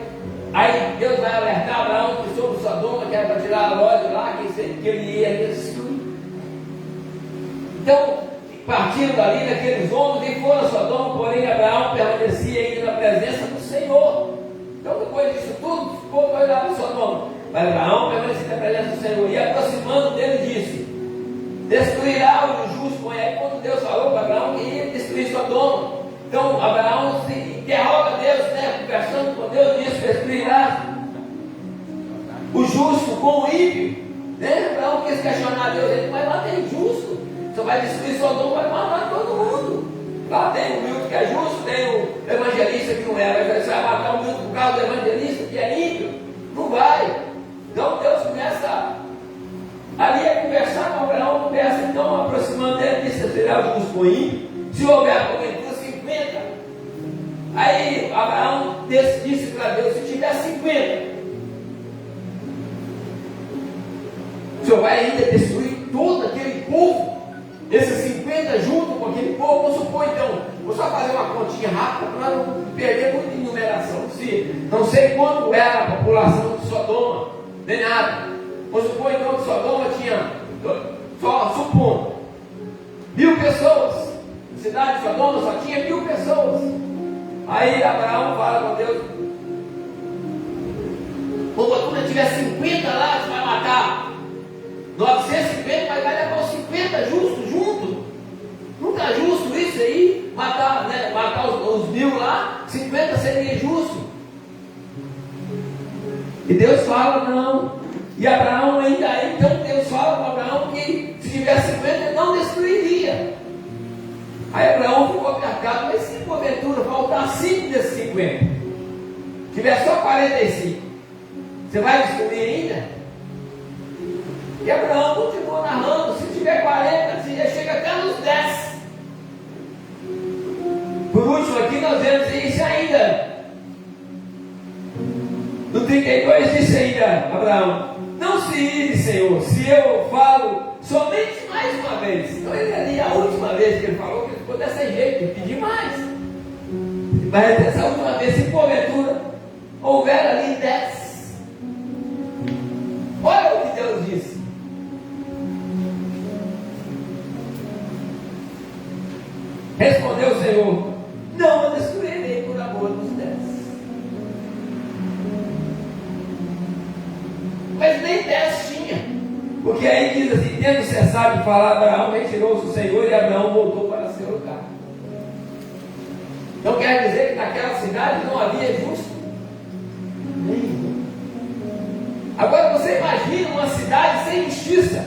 Aí Deus vai alertar Abraão que sobre Sodoma, que era para tirar a loja lá, que ele ia destruir. Então, partindo dali daqueles homens, e foram a Sodoma, porém Abraão permanecia ainda na presença do Senhor. Então, depois disso tudo, ficou para olhar para Sodoma. Mas Abraão permanecia na presença do Senhor, e aproximando dele, disse: destruirá o justo. Aí, quando Deus falou para Abraão que ia destruir Sodoma, então Abraão se interroga Deus, conversando com Deus, disse: destruirá o justo com o ímpio. Abraão quis questionar Deus, ele: mas lá tem justo, você vai destruir Sodoma, vai matar todo mundo. Lá tem o Milton que é justo, tem o evangelista que não é, mas você vai matar o Milton por causa do evangelista que é ímpio? Não vai. Então Deus começa ali a conversar com Abraão, conversa, então aproximando dele, disse: será o justo com o ímpio? Se houver porventura 50. Aí Abraão disse para Deus: se tiver 50, o Senhor vai ainda destruir todo aquele povo, esses 50 junto com aquele povo, vamos supor então, vou só fazer uma continha rápida para não perder muita enumeração. Se não sei quanto era a população de Sodoma, nem nada. Vamos supor então que Sodoma tinha, só supondo, 1000 pessoas. A cidade de Sodoma só tinha 1000 pessoas. Aí Abraão fala com Deus: quando tiver 50 lá, você vai matar 950, mas vai levar os 50 justos junto. Nunca é justo isso aí, matar, né, matar os 1000 lá, 50 seria justo. E Deus fala não. E Abraão ainda, então Deus fala para Abraão que se tiver 50 ele não destruiria. Aí Abraão ficou marcado, mas se porventura faltar 5 desses 50, tiver só 45, você vai destruir ainda? E Abraão continuou narrando: se tiver 40, você já chega até nos 10. Por último aqui nós vemos isso ainda. No 32 disse ainda Abraão: não se ire, Senhor, se eu falo somente mais uma vez. Então ele ali, a última vez que ele falou, que ele ficou desse jeito, ele pediu mais. Mas essa última vez, se porventura houver ali 10. Olha o que Deus disse. Respondeu o Senhor: não a destruirei por amor dos 10. Mas nem 10 tinha. Porque aí diz assim: tendo cessado de falar, Abraão retirou-se o Senhor e Abraão voltou para seu lugar. Então quer dizer que naquela cidade não havia justo nenhum. Agora você imagina uma cidade sem justiça.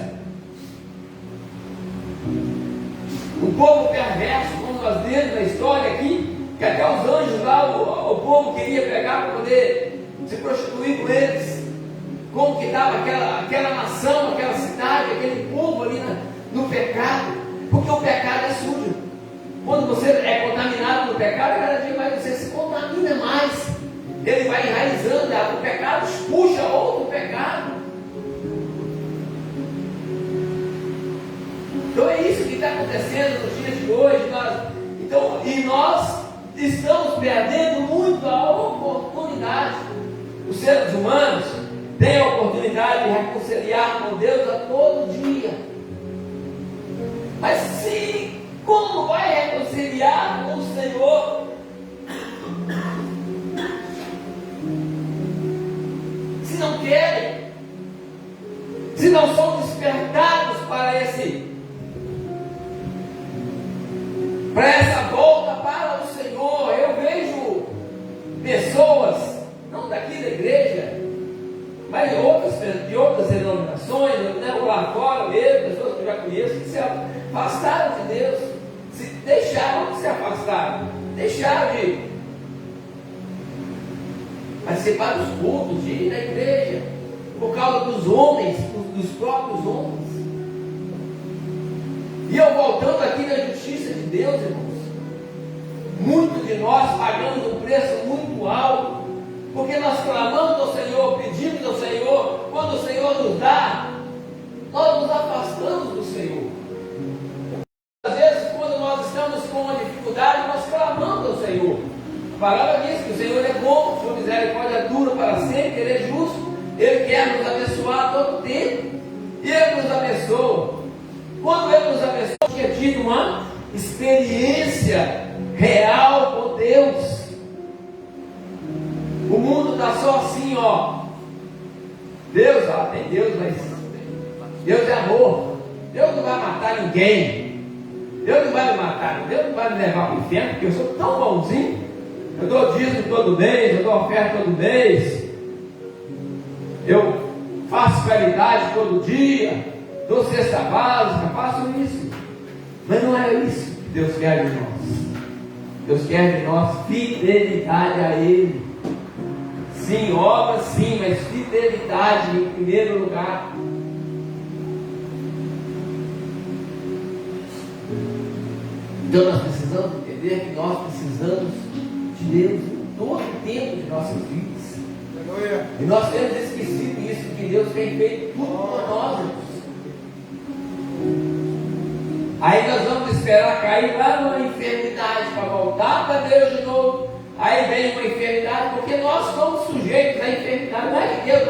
O povo perverso, como nós vemos na história aqui, que até os anjos lá, o povo queria pegar para poder se prostituir com eles. Como que estava aquela nação, aquela cidade, aquele povo ali no pecado. Porque o pecado é sujo. Quando você é contaminado no pecado, cada dia mais você se contamina mais. Ele vai enraizando, o pecado puxa outro pecado. Então é isso que está acontecendo nos dias de hoje. Nós estamos perdendo muito a oportunidade. Os seres humanos têm a oportunidade de reconciliar com Deus a todo dia. Mas como vai reconciliar com o Senhor? Se não querem, se não são despertados para essa volta para o Senhor. Eu vejo pessoas, não daqui da igreja, mas de outras denominações, né, lá fora mesmo, pessoas que eu já conheço, que se afastaram de Deus, deixaram de se afastar, deixaram de participar dos cultos, de ir na igreja, por causa dos homens, dos próprios homens. E eu voltando aqui na justiça de Deus, irmãos, muitos de nós pagamos um preço muito alto, porque nós clamamos ao Senhor, pedimos ao Senhor, quando o Senhor nos dá, nós nos afastamos do Senhor. Às vezes, quando nós estamos com uma dificuldade, nós clamamos ao Senhor. A palavra diz que o Senhor é bom, sua misericórdia dura para sempre, Ele é justo, Ele quer nos abençoar todo o tempo, e Ele nos abençoa. Quando Ele nos abençoa, eu tinha tido uma experiência real com Deus. O mundo está só assim, ó. Deus, tem Deus, mas Deus é amor. Deus não vai matar ninguém. Deus não vai me matar. Deus não vai me levar para o inferno, porque eu sou tão bonzinho. Eu dou dízimo todo mês, eu dou oferta todo mês. Eu faço caridade todo dia. Dou cesta básica, faço isso. Mas não é isso que Deus quer de nós. Deus quer de nós fidelidade a Ele. Sim, obra sim, mas fidelidade em primeiro lugar. Então nós precisamos entender que nós precisamos de Deus em todo o tempo de nossas vidas. E nós temos esquecido isso, que Deus tem feito tudo por nós, irmãos. Aí nós vamos esperar cair lá numa enfermidade para voltar para Deus de novo. Aí vem uma enfermidade, porque nós somos sujeitos à enfermidade. Não é que Deus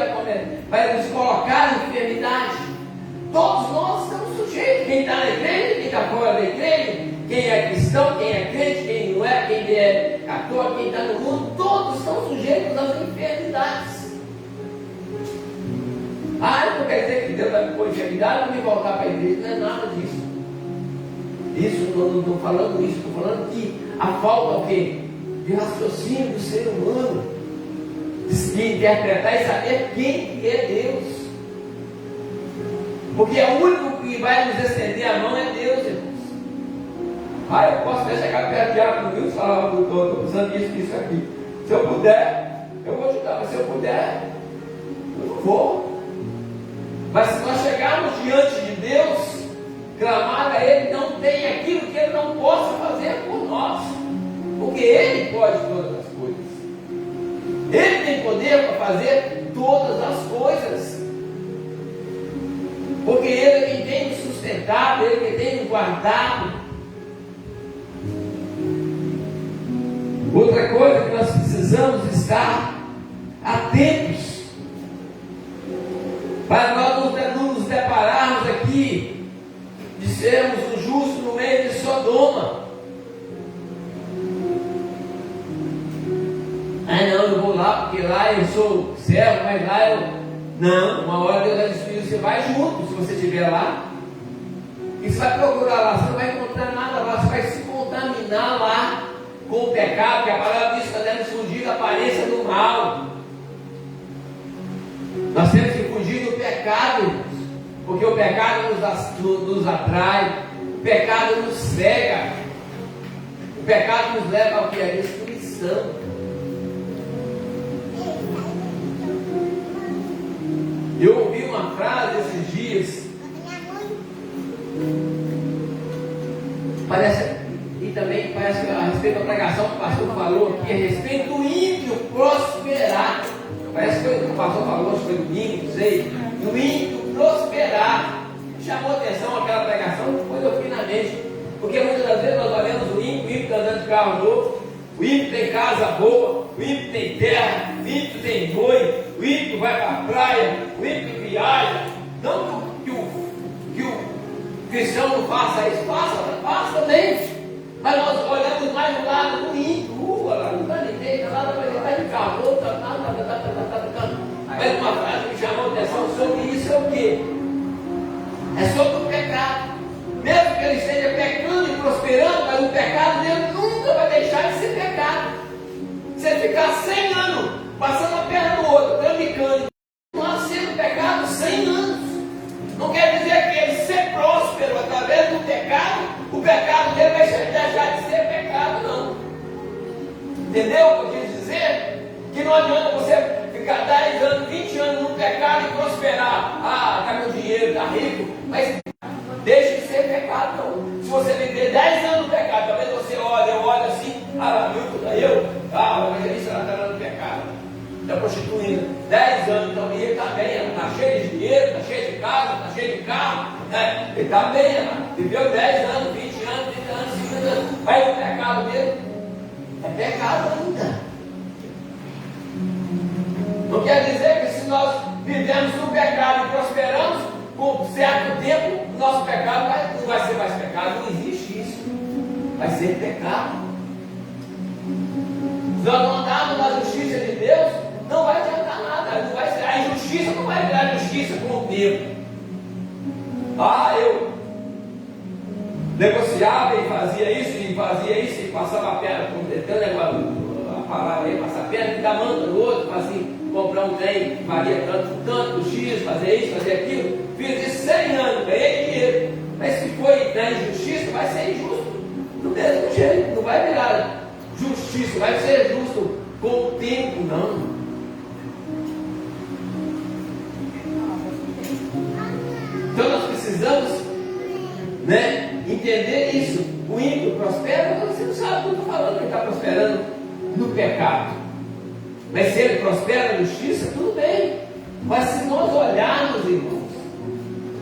vai nos colocar em enfermidade. Todos nós estamos sujeitos. Quem está na igreja, quem está fora da igreja, quem é cristão, quem é crente, quem não é, quem é católico, quem está no mundo, todos estão sujeitos às enfermidades. Não quer dizer que Deus vai me pôr enfermidade para me voltar para a igreja. Não é nada disso. Isso, não estou falando isso, estou falando que a falta o quê? De raciocínio do ser humano, de interpretar e saber quem é Deus. Porque o único que vai nos estender a mão é Deus, irmãos. Eu posso até chegar perto de Arco e falar, estou precisando disso aqui. Se eu puder, eu vou ajudar, mas se eu puder, eu não vou. Mas se nós chegarmos diante de Deus, clamar a Ele, não tem aquilo que Ele não possa fazer por nós. Porque Ele pode todas as coisas. Ele tem poder para fazer todas as coisas. Porque Ele é quem tem nos sustentado, Ele é quem tem nos guardado. Outra coisa que nós precisamos estar atentos, para nós não nos depararmos aqui de sermos o justo no meio de Sodoma. Não, eu vou lá porque lá eu sou servo, mas lá eu... Não, uma hora Deus vai destruir, você vai junto, se você estiver lá. E você vai procurar lá, você não vai encontrar nada lá, você vai se contaminar lá com o pecado, que a palavra diz que nós devemos fugir da aparência do mal. Nós temos que fugir do pecado, irmãos, porque o pecado nos atrai, o pecado nos cega, o pecado nos leva ao que? A destruição. Eu ouvi uma frase esses dias, também parece que a respeito da pregação que o pastor falou aqui, a respeito do ímpio prosperar. Parece que o pastor falou, acho que foi domingo, não sei, do ímpio prosperar. Chamou atenção aquela pregação, depois eu fiquei na mente, porque muitas das vezes nós olhamos o ímpio está andando de carro novo, o ímpio tem casa boa, o ímpio tem terra, o ímpio tem boi, o ímpio vai para a praia, o ímpio viaja. Não que o cristão não faça isso, faça também. Mas nós olhamos mais do lado do ímpio, lá não está ninguém, lá está de carro novo, Mas uma frase que chamou atenção sobre isso é o quê? É sobre o pecado. Mesmo que ele esteja pecando e prosperando, mas o pecado dele nunca vai deixar de ser pecado. Se ele ficar 100 anos passando a perna no outro, traficando, continuar sendo pecado 100 anos. Não quer dizer que ele ser próspero através do pecado, o pecado dele vai deixar de ser pecado, não. Entendeu o que eu quis dizer? Que não adianta você ficar 10 anos, 20 anos no pecado e prosperar. Está meu dinheiro, está rico, mas deixa de ser pecado, não. Se você viver 10 anos no pecado, talvez você olhe, eu olho assim, o evangelista está dando pecado, está prostituindo, 10 anos, então ele está bem, está cheio de dinheiro, está cheio de casa, está cheio de carro, né? Ele está bem, viveu 10 anos, 20 anos, 30 anos, 50 anos, mas o pecado dele é pecado ainda. Não quer dizer que se nós vivemos no pecado e prosperamos, com certo tempo, o nosso pecado não vai ser mais pecado, não existe isso, vai ser pecado. Se nós não andarmos na justiça de Deus, não vai adiantar nada, não vai ser, a injustiça não vai virar justiça com o tempo. Eu negociava e fazia isso, e passava a perna, a palavra aí, passar a perna, e dar manda no outro, assim, comprar um trem, varia tanto X, fazer isso, fazer aquilo. Fiz isso 100 anos, ganhei dinheiro. Mas se foi na injustiça, vai ser injusto do mesmo jeito, não vai virar justiça, vai ser justo com o tempo, não. Então nós precisamos, entender isso. O ímpio prospera, você não sabe o que eu estou falando, ele está prosperando no pecado. Mas se ele prospera na justiça, tudo bem. Mas se nós olharmos, irmãos,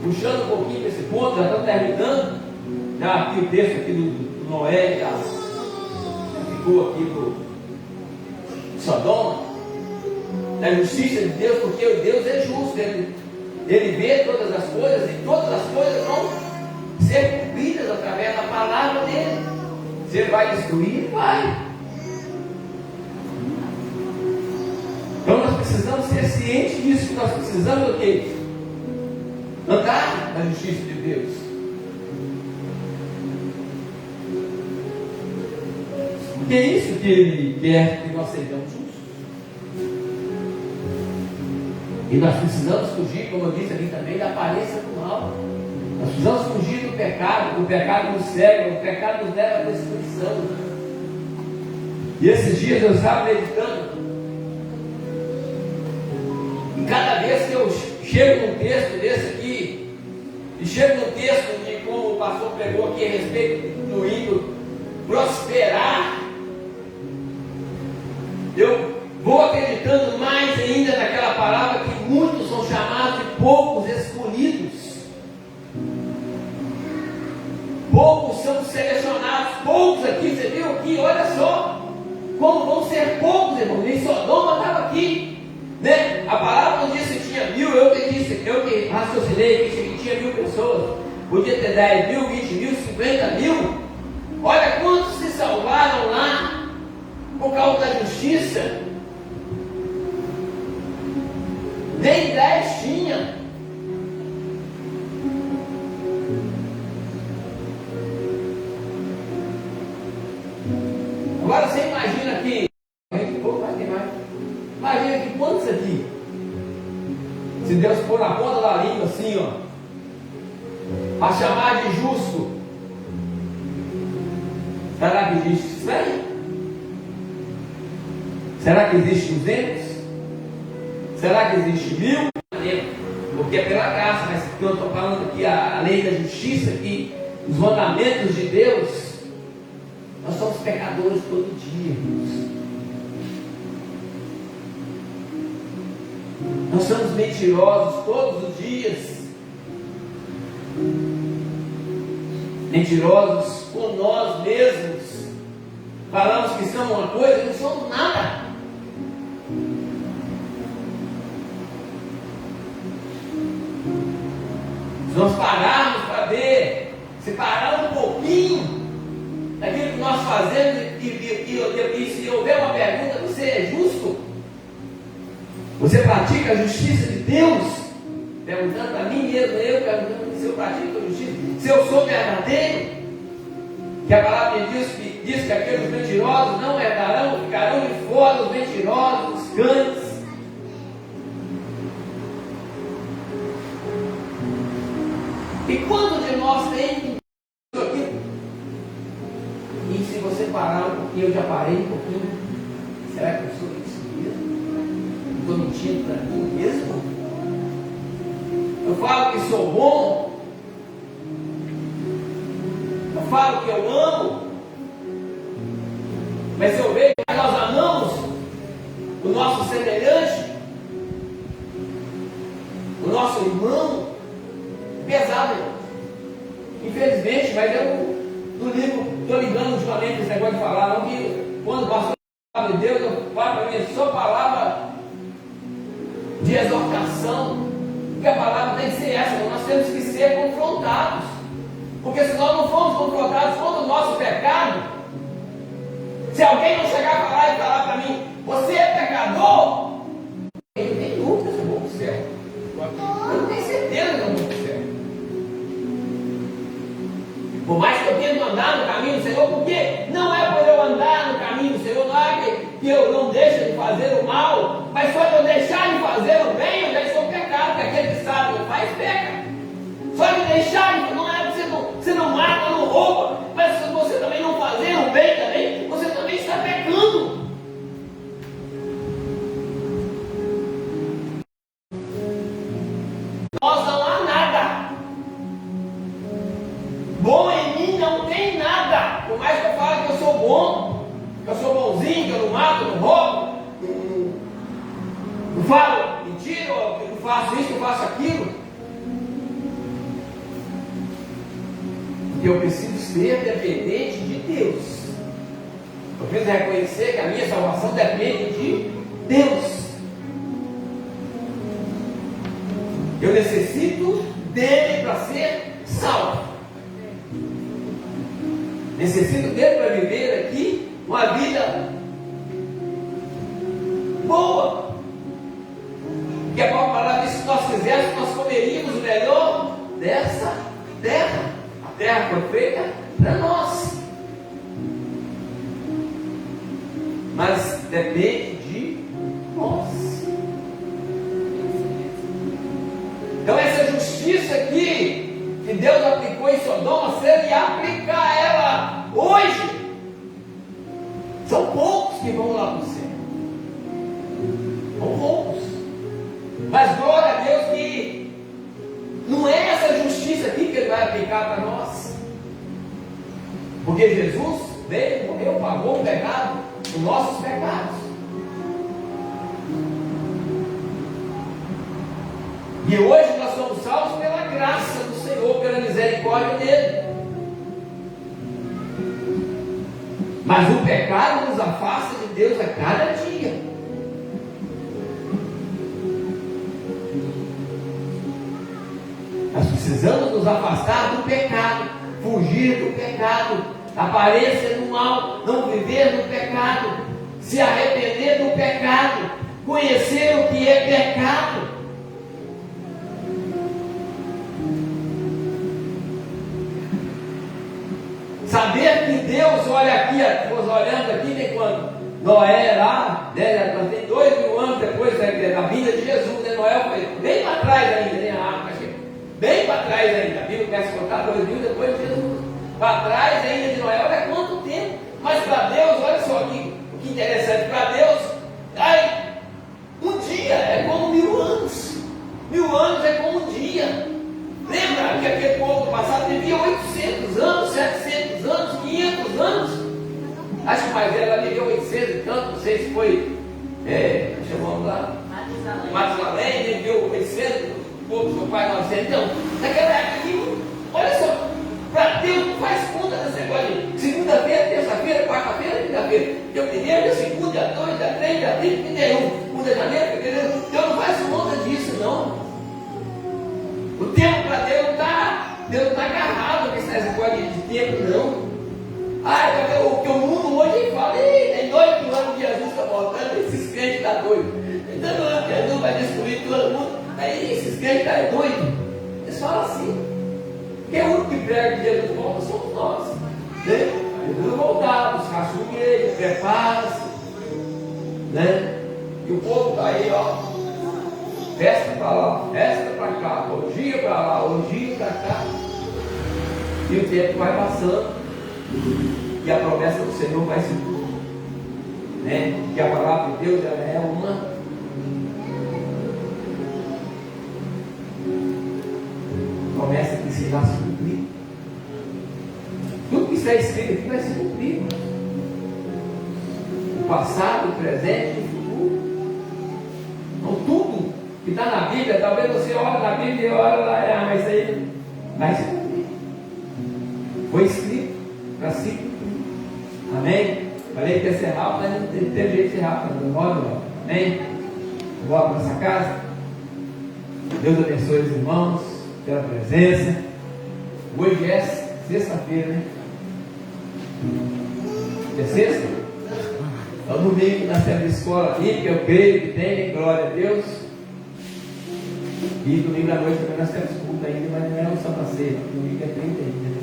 puxando um pouquinho para esse ponto, já estamos terminando, Já aqui o texto aqui do Noé, já ficou aqui do Sodoma, da justiça de Deus, porque o Deus é justo, ele vê todas as coisas e todas as coisas vão ser cumpridas através da palavra dele. Se ele vai destruir, vai. Então nós precisamos ser cientes disso, que nós precisamos do quê? Andar na justiça de Deus. Porque é isso que ele quer que nós sejamos justos. E nós precisamos fugir, como eu disse ali também, da aparência do mal. Nós precisamos fugir do pecado. O pecado nos cega, o pecado nos leva à destruição. E esses dias eu estava meditando. E cada vez que eu chego num texto desse aqui, e chego num texto de como o pastor pregou aqui a respeito do ídolo prosperar, eu vou acreditando mais ainda naquela palavra que muitos são chamados de poucos escolhidos. Poucos são selecionados, poucos aqui, você viu aqui, olha só, como vão ser poucos, irmão. Nem Sodoma estava aqui, né? A palavra não disse que tinha 1000, eu que raciocinei que tinha 1000 pessoas, podia ter 10.000, 20.000, 50.000. Olha quantos se salvaram lá por causa da justiça. Nem 10 tinha. Agora você imagina aqui, imagina que quantos aqui, se Deus pôr na ponta da língua assim, ó, a chamar de justo, será que existe 100? Será que existe 200? Será que existe 1000? Porque é pela graça, mas que eu estou falando aqui, a lei da justiça, que os mandamentos de Deus, nós somos pecadores todo dia, irmãos. Nós somos mentirosos todos os dias. Mentirosos com nós mesmos. Falamos que somos uma coisa e não somos nada. Se nós pararmos para ver, se parar um pouquinho daquilo que nós fazemos e se houver uma pergunta, você é justo? Você pratica a justiça de Deus? Perguntando para mim mesmo, eu perguntando se eu pratico a justiça, se eu sou verdadeiro? Que a palavra diz que aqueles mentirosos não herdarão, ficarão de fora os mentirosos, os cães. E quantos de nós tem isso aqui? E se você parar um pouquinho, eu já parei um pouquinho, será que eu sou isso mesmo? Estou mentindo para mim mesmo? Eu falo que sou bom, eu falo que eu amo, mas eu vejo que nós amamos o nosso semelhante, o nosso irmão. Pesado, infelizmente, mas eu no livro estou ligando ultimamente esse negócio de falar, não, que quando o pastor fala de Deus, eu falo para mim só palavra de exortação, porque a palavra tem que ser essa, nós temos que ser confrontados, porque se nós não formos confrontados contra o nosso pecado, se alguém não chegar a falar e falar para mim, você é pecador, eu não tenho dúvida se eu vou para o céu, eu não tenho certeza que eu vou para o céu. Por mais que eu tente andar no caminho do Senhor, porque não é por eu andar no caminho do Senhor, não é que eu não deixo de fazer o mal, mas só de eu deixar de fazer o bem, eu já estou pecado, porque aquele que sabe não faz, peca. Só de deixar de, não é que você não mata, não rouba, mas se você também não fazer o bem também, você também está pecando. Nós não há nada bom em mim, não tem nada. Por mais que eu fale que eu sou bom, que eu sou bonzinho, que eu não mato, não roubo, não falo mentira, que eu não faço isso, que eu faço aquilo. que eu preciso ser dependente de Deus. Eu preciso reconhecer que a minha salvação depende de Deus. Eu necessito dele para ser salvo. Necessito dele para viver aqui uma vida boa. Que a palavra diz: se nós quiséssemos, nós comeríamos o melhor dessa terra. A terra foi feita para nós. Mas depende de nós. Então essa justiça aqui que Deus aplicou em Sodoma, se Ele aplicar ela hoje, são poucos que vão lá para o céu. São poucos. Mas glória a Deus que não é essa justiça aqui que Ele vai aplicar para nós. Porque Jesus veio, morreu, pagou o pecado, os nossos pecados. E hoje nós somos salvos pela graça do Senhor, pela misericórdia dele. Mas o pecado nos afasta de Deus a cada dia. Nós precisamos nos afastar do pecado, fugir do pecado, aparência do mal, não viver no pecado, se arrepender do pecado, conhecer o que é pecado. Saber que Deus olha aqui, olhando aqui, né, quando Noé lá, né, tem 2000 anos depois da vinda de Jesus, né, Noé foi bem para trás ainda, né, a arca, bem para trás ainda. A Bíblia começa a contar 2000 depois de Jesus. Para trás ainda de Noé, olha quanto tempo. Mas para Deus, olha só aqui, o que interessante, para Deus, um dia é como 1000 anos. 1000 anos é como um dia. Lembra que aquele povo do passado vivia 800 anos, 700 anos, 500 anos? Acho que o mais velho ela viveu 800 e tanto, não sei se foi, chamamos lá, Matusalém, ele viveu 800, o povo do seu pai 900. Então, naquela época aqui, olha só, para Deus não faz conta desse negócio de segunda-feira, terça-feira, quarta-feira, quinta-feira. Dia 1º, dia 2º, dia 2, dia 3, dia 30, 31, 1 de janeiro, fevereiro. Deus não faz conta disso, não. O tempo para Deus não está agarrado com esse negócio de tempo, não. O que o mundo hoje fala, tem 2000 anos que Jesus está voltando, esses crentes estão doidos. Tem tanto ano que Jesus vai destruir todo mundo, aí esses crentes estão doidos. Eles falam assim. Quem é o único que prega que Jesus volta somos nós. Né? Jesus vai voltar, buscar a sua igreja, prepara-se. Né? E o povo está aí, ó. Festa para lá, festa para cá, orgia para lá, orgia para cá. E o tempo vai passando. E a promessa do Senhor vai se cumprir. Né? Que a palavra de Deus ela é uma promessa que se vai se cumprir. Tudo que está escrito aqui vai se cumprir. O passado, o presente e o futuro. Então tudo que está na Bíblia, talvez você olhe na Bíblia e olhe lá, mas aí vai se cumprir. Foi escrito para se cumprir. Amém? Falei que ia ser rápido, mas não teve jeito de ser rápido. Amém? Volta para essa casa. Deus abençoe os irmãos pela presença. Hoje é sexta-feira, né? É sexta? Então, domingo nós temos escola bíblica, eu creio que tem, glória a Deus. E domingo à noite também nós temos culto ainda, mas não é o Santa Ceia, domingo é 30 ainda, né?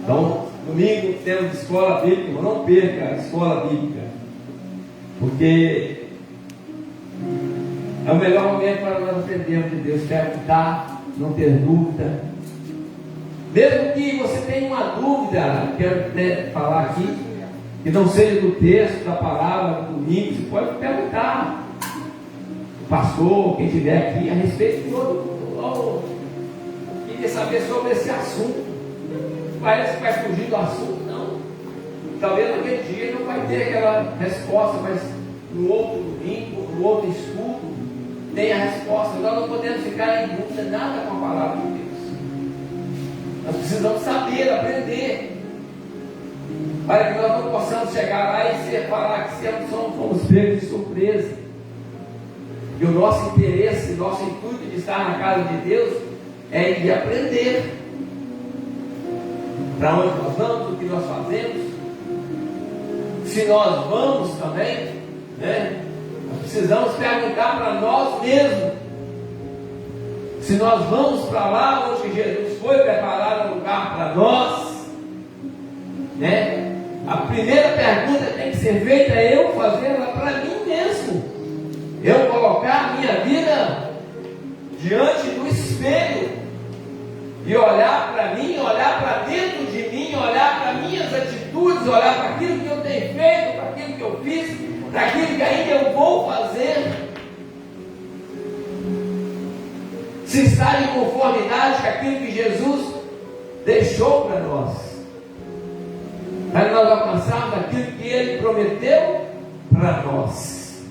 Então, domingo temos escola bíblica, não perca a escola bíblica, porque é o melhor momento para nós aprendermos de Deus, perguntar, não ter dúvida. Mesmo que você tenha uma dúvida, quero falar aqui, que não seja do texto, da palavra, do domingo, você pode perguntar o pastor, quem estiver aqui, a respeito de todo. Queria saber sobre esse assunto. Parece que vai fugir do assunto, não. Talvez naquele dia não vai ter aquela resposta, mas no outro domingo, no outro estudo, tem a resposta. Nós não podemos ficar em dúvida nada com a palavra de Deus. Nós Precisamos saber, aprender, para que nós não possamos chegar lá e falar que fomos pegos de surpresa. E o nosso interesse, nosso intuito de estar na casa de Deus é de aprender para onde nós vamos, o que nós fazemos, se nós vamos também, né? Nós precisamos perguntar para nós mesmos se nós vamos para lá onde Jesus foi preparar um lugar para nós, né? A primeira pergunta tem que ser feita, eu fazê-la para mim mesmo, eu colocar a minha vida diante do espelho e olhar para mim, olhar para dentro de mim, olhar para minhas atitudes, olhar para aquilo que eu tenho feito, para aquilo que eu fiz, para aquilo que ainda eu vou fazer, se está em conformidade com aquilo que Jesus deixou para nós, para nós alcançarmos aquilo que Ele prometeu para nós.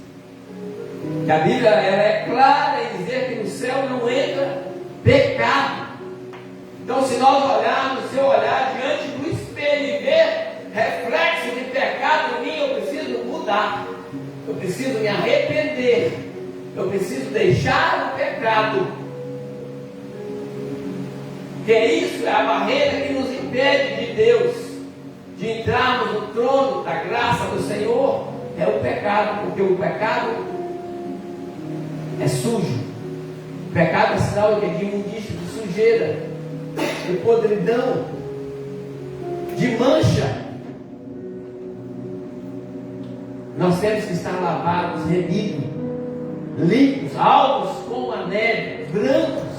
Que a Bíblia ela é clara em dizer que no céu não entra pecado. Então, se nós olharmos, se eu olhar diante do espelho e ver reflexo de pecado em mim, eu preciso mudar, eu preciso me arrepender, eu preciso deixar o pecado, porque isso é a barreira que nos impede de Deus, de entrarmos no trono da graça do Senhor, é o pecado, porque o pecado é sujo, o pecado é sinal de imundícia, de sujeira, de podridão, de mancha. Nós temos que estar lavados, remidos, limpos, alvos como a neve, brancos,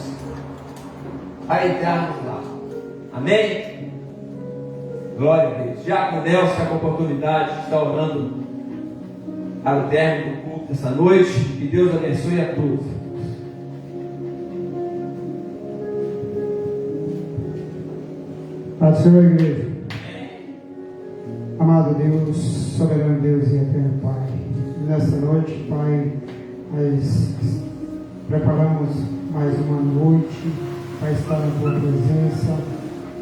para entrarmos lá. Amém? Glória a Deus. Já com Nelson está com a oportunidade de estar orando para o término do culto essa noite. Que Deus abençoe a todos. Pai do Senhor, igreja. Amado Deus, soberano Deus e eterno Pai, nesta noite, Pai, nós preparamos mais uma noite para estar na Tua presença,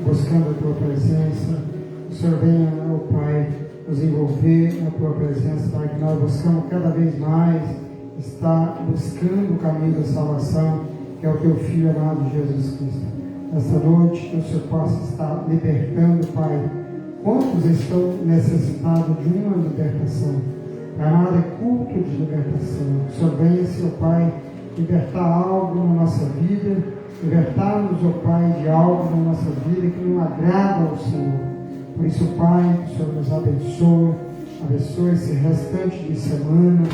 buscando a Tua presença. O Senhor venha, meu Pai, nos envolver na Tua presença, para que nós buscamos cada vez mais estar buscando o caminho da salvação, que é o Teu Filho amado Jesus Cristo. Nesta noite, que o Senhor possa estar libertando, Pai. Quantos estão necessitados de uma libertação? Para nada é culto de libertação. Que o Senhor venha, Senhor Pai, libertar algo na nossa vida, libertar-nos, ó Pai, de algo na nossa vida que não agrada ao Senhor. Por isso, Pai, que o Senhor nos abençoe esse restante de semana,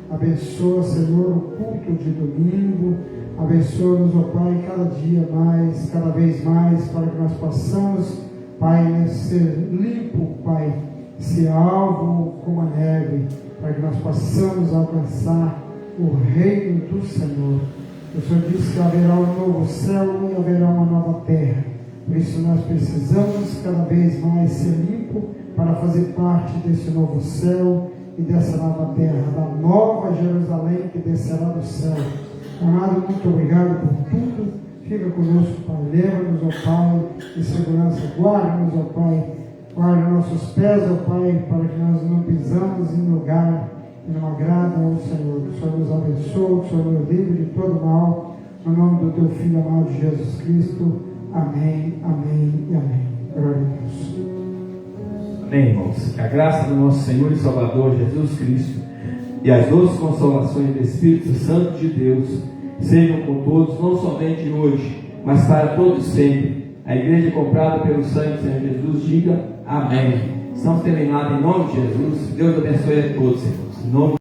abençoa, Senhor, o culto de domingo, abençoa-nos, ó Pai, cada dia mais, cada vez mais, para que nós possamos, Pai, ser limpo, Pai, ser alvo como a neve, para que nós possamos alcançar o reino do Senhor. O Senhor disse que haverá um novo céu e haverá uma nova terra. Por isso nós precisamos cada vez mais ser limpo para fazer parte desse novo céu e dessa nova terra, da nova Jerusalém que descerá do céu. Amado, muito obrigado por tudo. Fica conosco, Pai. Leva-nos, ó Pai, em segurança. Guarda-nos, ó Pai. Guarda nossos pés, ó Pai, para que nós não pisamos em lugar que não agrada ao Senhor. Que o Senhor nos abençoe, que o Senhor nos livre de todo mal. No nome do Teu Filho amado Jesus Cristo. Amém, amém e amém. Glória a Deus. Amém, irmãos. Que a graça do nosso Senhor e Salvador Jesus Cristo e as doces consolações do Espírito Santo de Deus sejam com todos, não somente hoje, mas para todos sempre. A igreja comprada pelo sangue do Senhor Jesus, diga amém. Estamos terminados em nome de Jesus. Deus abençoe a todos, irmãos. Em nome